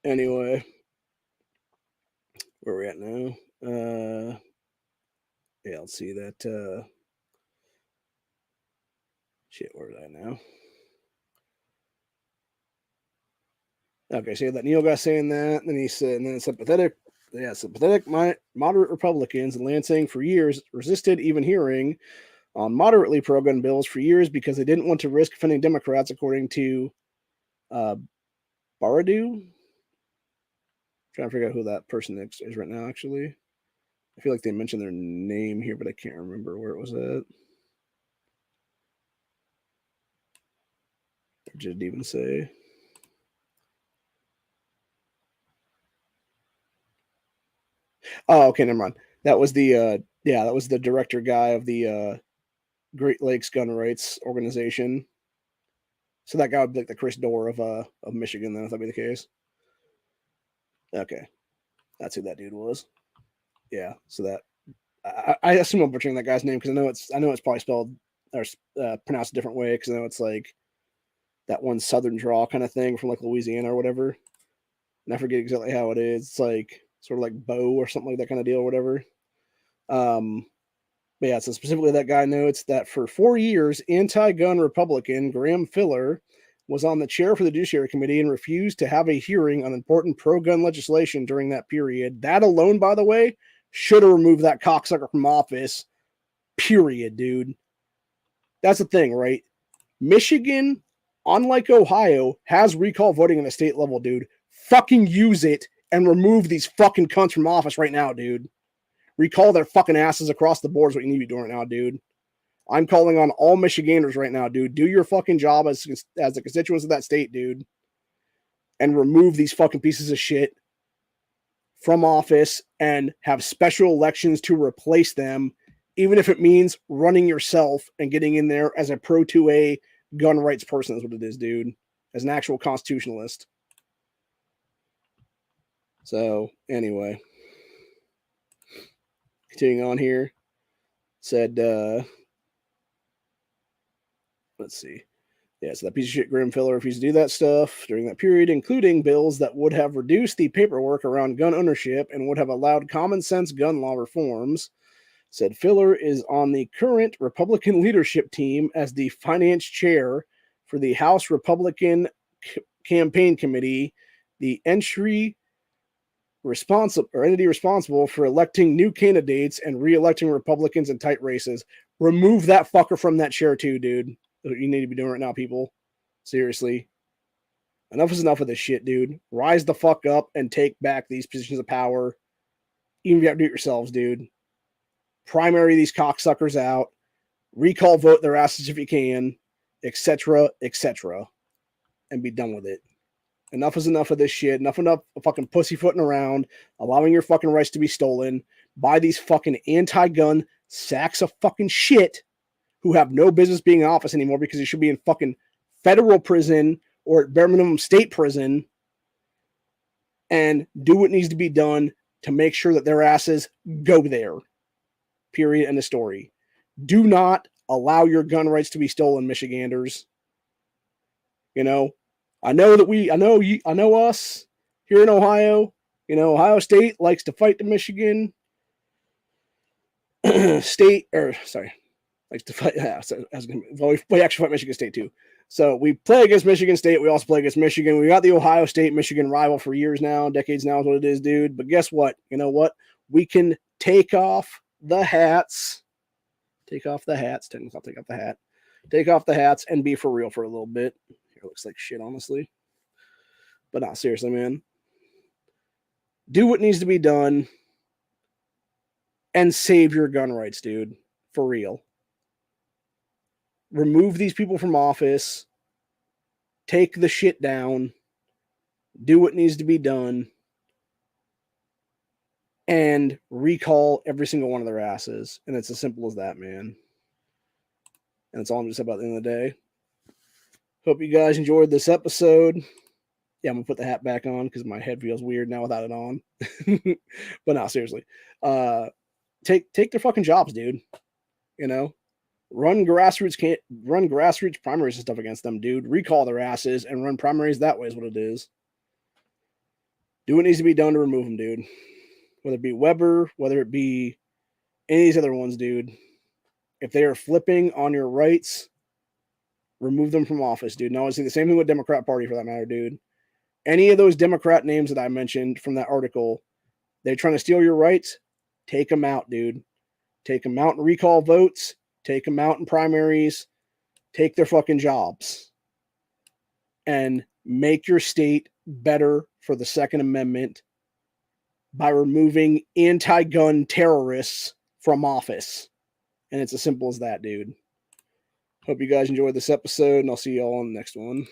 Anyway. Where are we at now? Yeah, let's see that. Shit, where is that now? Okay, so that Neil guy saying that, and then he said, and then sympathetic moderate Republicans in Lansing for years resisted even hearing on moderately pro-gun bills for years because they didn't want to risk offending Democrats, according to Baradu. Trying to figure out who that person is right now, actually. I feel like they mentioned their name here, but I can't remember where it was at. Or did it even say? Oh, okay, never mind. That was the that was the director guy of the Great Lakes Gun Rights Organization. So that guy would be like the Chris Dorr of Michigan, then, if that be the case. Okay, that's who that dude was. Yeah, so that I assume I'm butchering that guy's name because I know it's probably spelled or pronounced a different way because I know it's like that one Southern draw kind of thing from like Louisiana or whatever. And I forget exactly how it is. It's like sort of like Bo or something like that kind of deal or whatever. But yeah, so specifically that guy notes that for 4 years, anti-gun Republican Graham Filler was on the chair for the Judiciary Committee and refused to have a hearing on important pro-gun legislation during that period. That alone, by the way, should have removed that cocksucker from office. Period, dude. That's the thing, right? Michigan, unlike Ohio, has recall voting on the state level, dude. Fucking use it and remove these fucking cunts from office right now, dude. Recall their fucking asses across the board is what you need to be doing right now, dude. I'm calling on all Michiganders right now, dude. Do your fucking job as the constituents of that state, dude. And remove these fucking pieces of shit from office and have special elections to replace them, even if it means running yourself and getting in there as a pro-2A gun rights person is what it is, dude. As an actual constitutionalist. So, anyway. Continuing on here. Said, let's see. Yeah, so that piece of shit Graham Filler refused to do that stuff during that period, including bills that would have reduced the paperwork around gun ownership and would have allowed common sense gun law reforms. Said Filler is on the current Republican leadership team as the finance chair for the House Republican Campaign Committee, the entity responsible for electing new candidates and re-electing Republicans in tight races. Remove that fucker from that chair too, dude. That's what you need to be doing right now, people. Seriously. Enough is enough of this shit, dude. Rise the fuck up and take back these positions of power. Even if you have to do it yourselves, dude. Primary these cocksuckers out. Recall vote their asses if you can. Etc. Etc. And be done with it. Enough is enough of this shit. Enough of fucking pussyfooting around, allowing your fucking rights to be stolen by these fucking anti-gun sacks of fucking shit who have no business being in office anymore because they should be in fucking federal prison or at bare minimum state prison and do what needs to be done to make sure that their asses go there. Period. End of story. Do not allow your gun rights to be stolen, Michiganders. You know, I know us here in Ohio. You know, Ohio State likes to fight the Michigan State, or sorry, likes to fight. Yeah, so we actually fight Michigan State too. So we play against Michigan State. We also play against Michigan. We got the Ohio State Michigan rival for years now, decades now is what it is, dude. But guess what? You know what? We can take off the hats. Take off the hats. Technically, I'll take off the hat. Take off the hats and be for real for a little bit. It looks like shit, honestly. But not seriously, man. Do what needs to be done and save your gun rights, dude. For real. Remove these people from office. Take the shit down. Do what needs to be done. And recall every single one of their asses. And it's as simple as that, man. And that's all I'm going to say about the end of the day. Hope you guys enjoyed this episode. Yeah, I'm going to put the hat back on because my head feels weird now without it on. But no, seriously. Take their fucking jobs, dude. You know? Run grassroots primaries and stuff against them, dude. Recall their asses and run primaries that way is what it is. Do what needs to be done to remove them, dude. Whether it be Weber, whether it be any of these other ones, dude. If they are flipping on your rights, remove them from office, dude. And I would say the same thing with Democrat Party for that matter, dude. Any of those Democrat names that I mentioned from that article, they're trying to steal your rights, take them out, dude. Take them out and recall votes. Take them out in primaries. Take their fucking jobs. And make your state better for the Second Amendment by removing anti-gun terrorists from office. And it's as simple as that, dude. Hope you guys enjoyed this episode, and I'll see you all on the next one.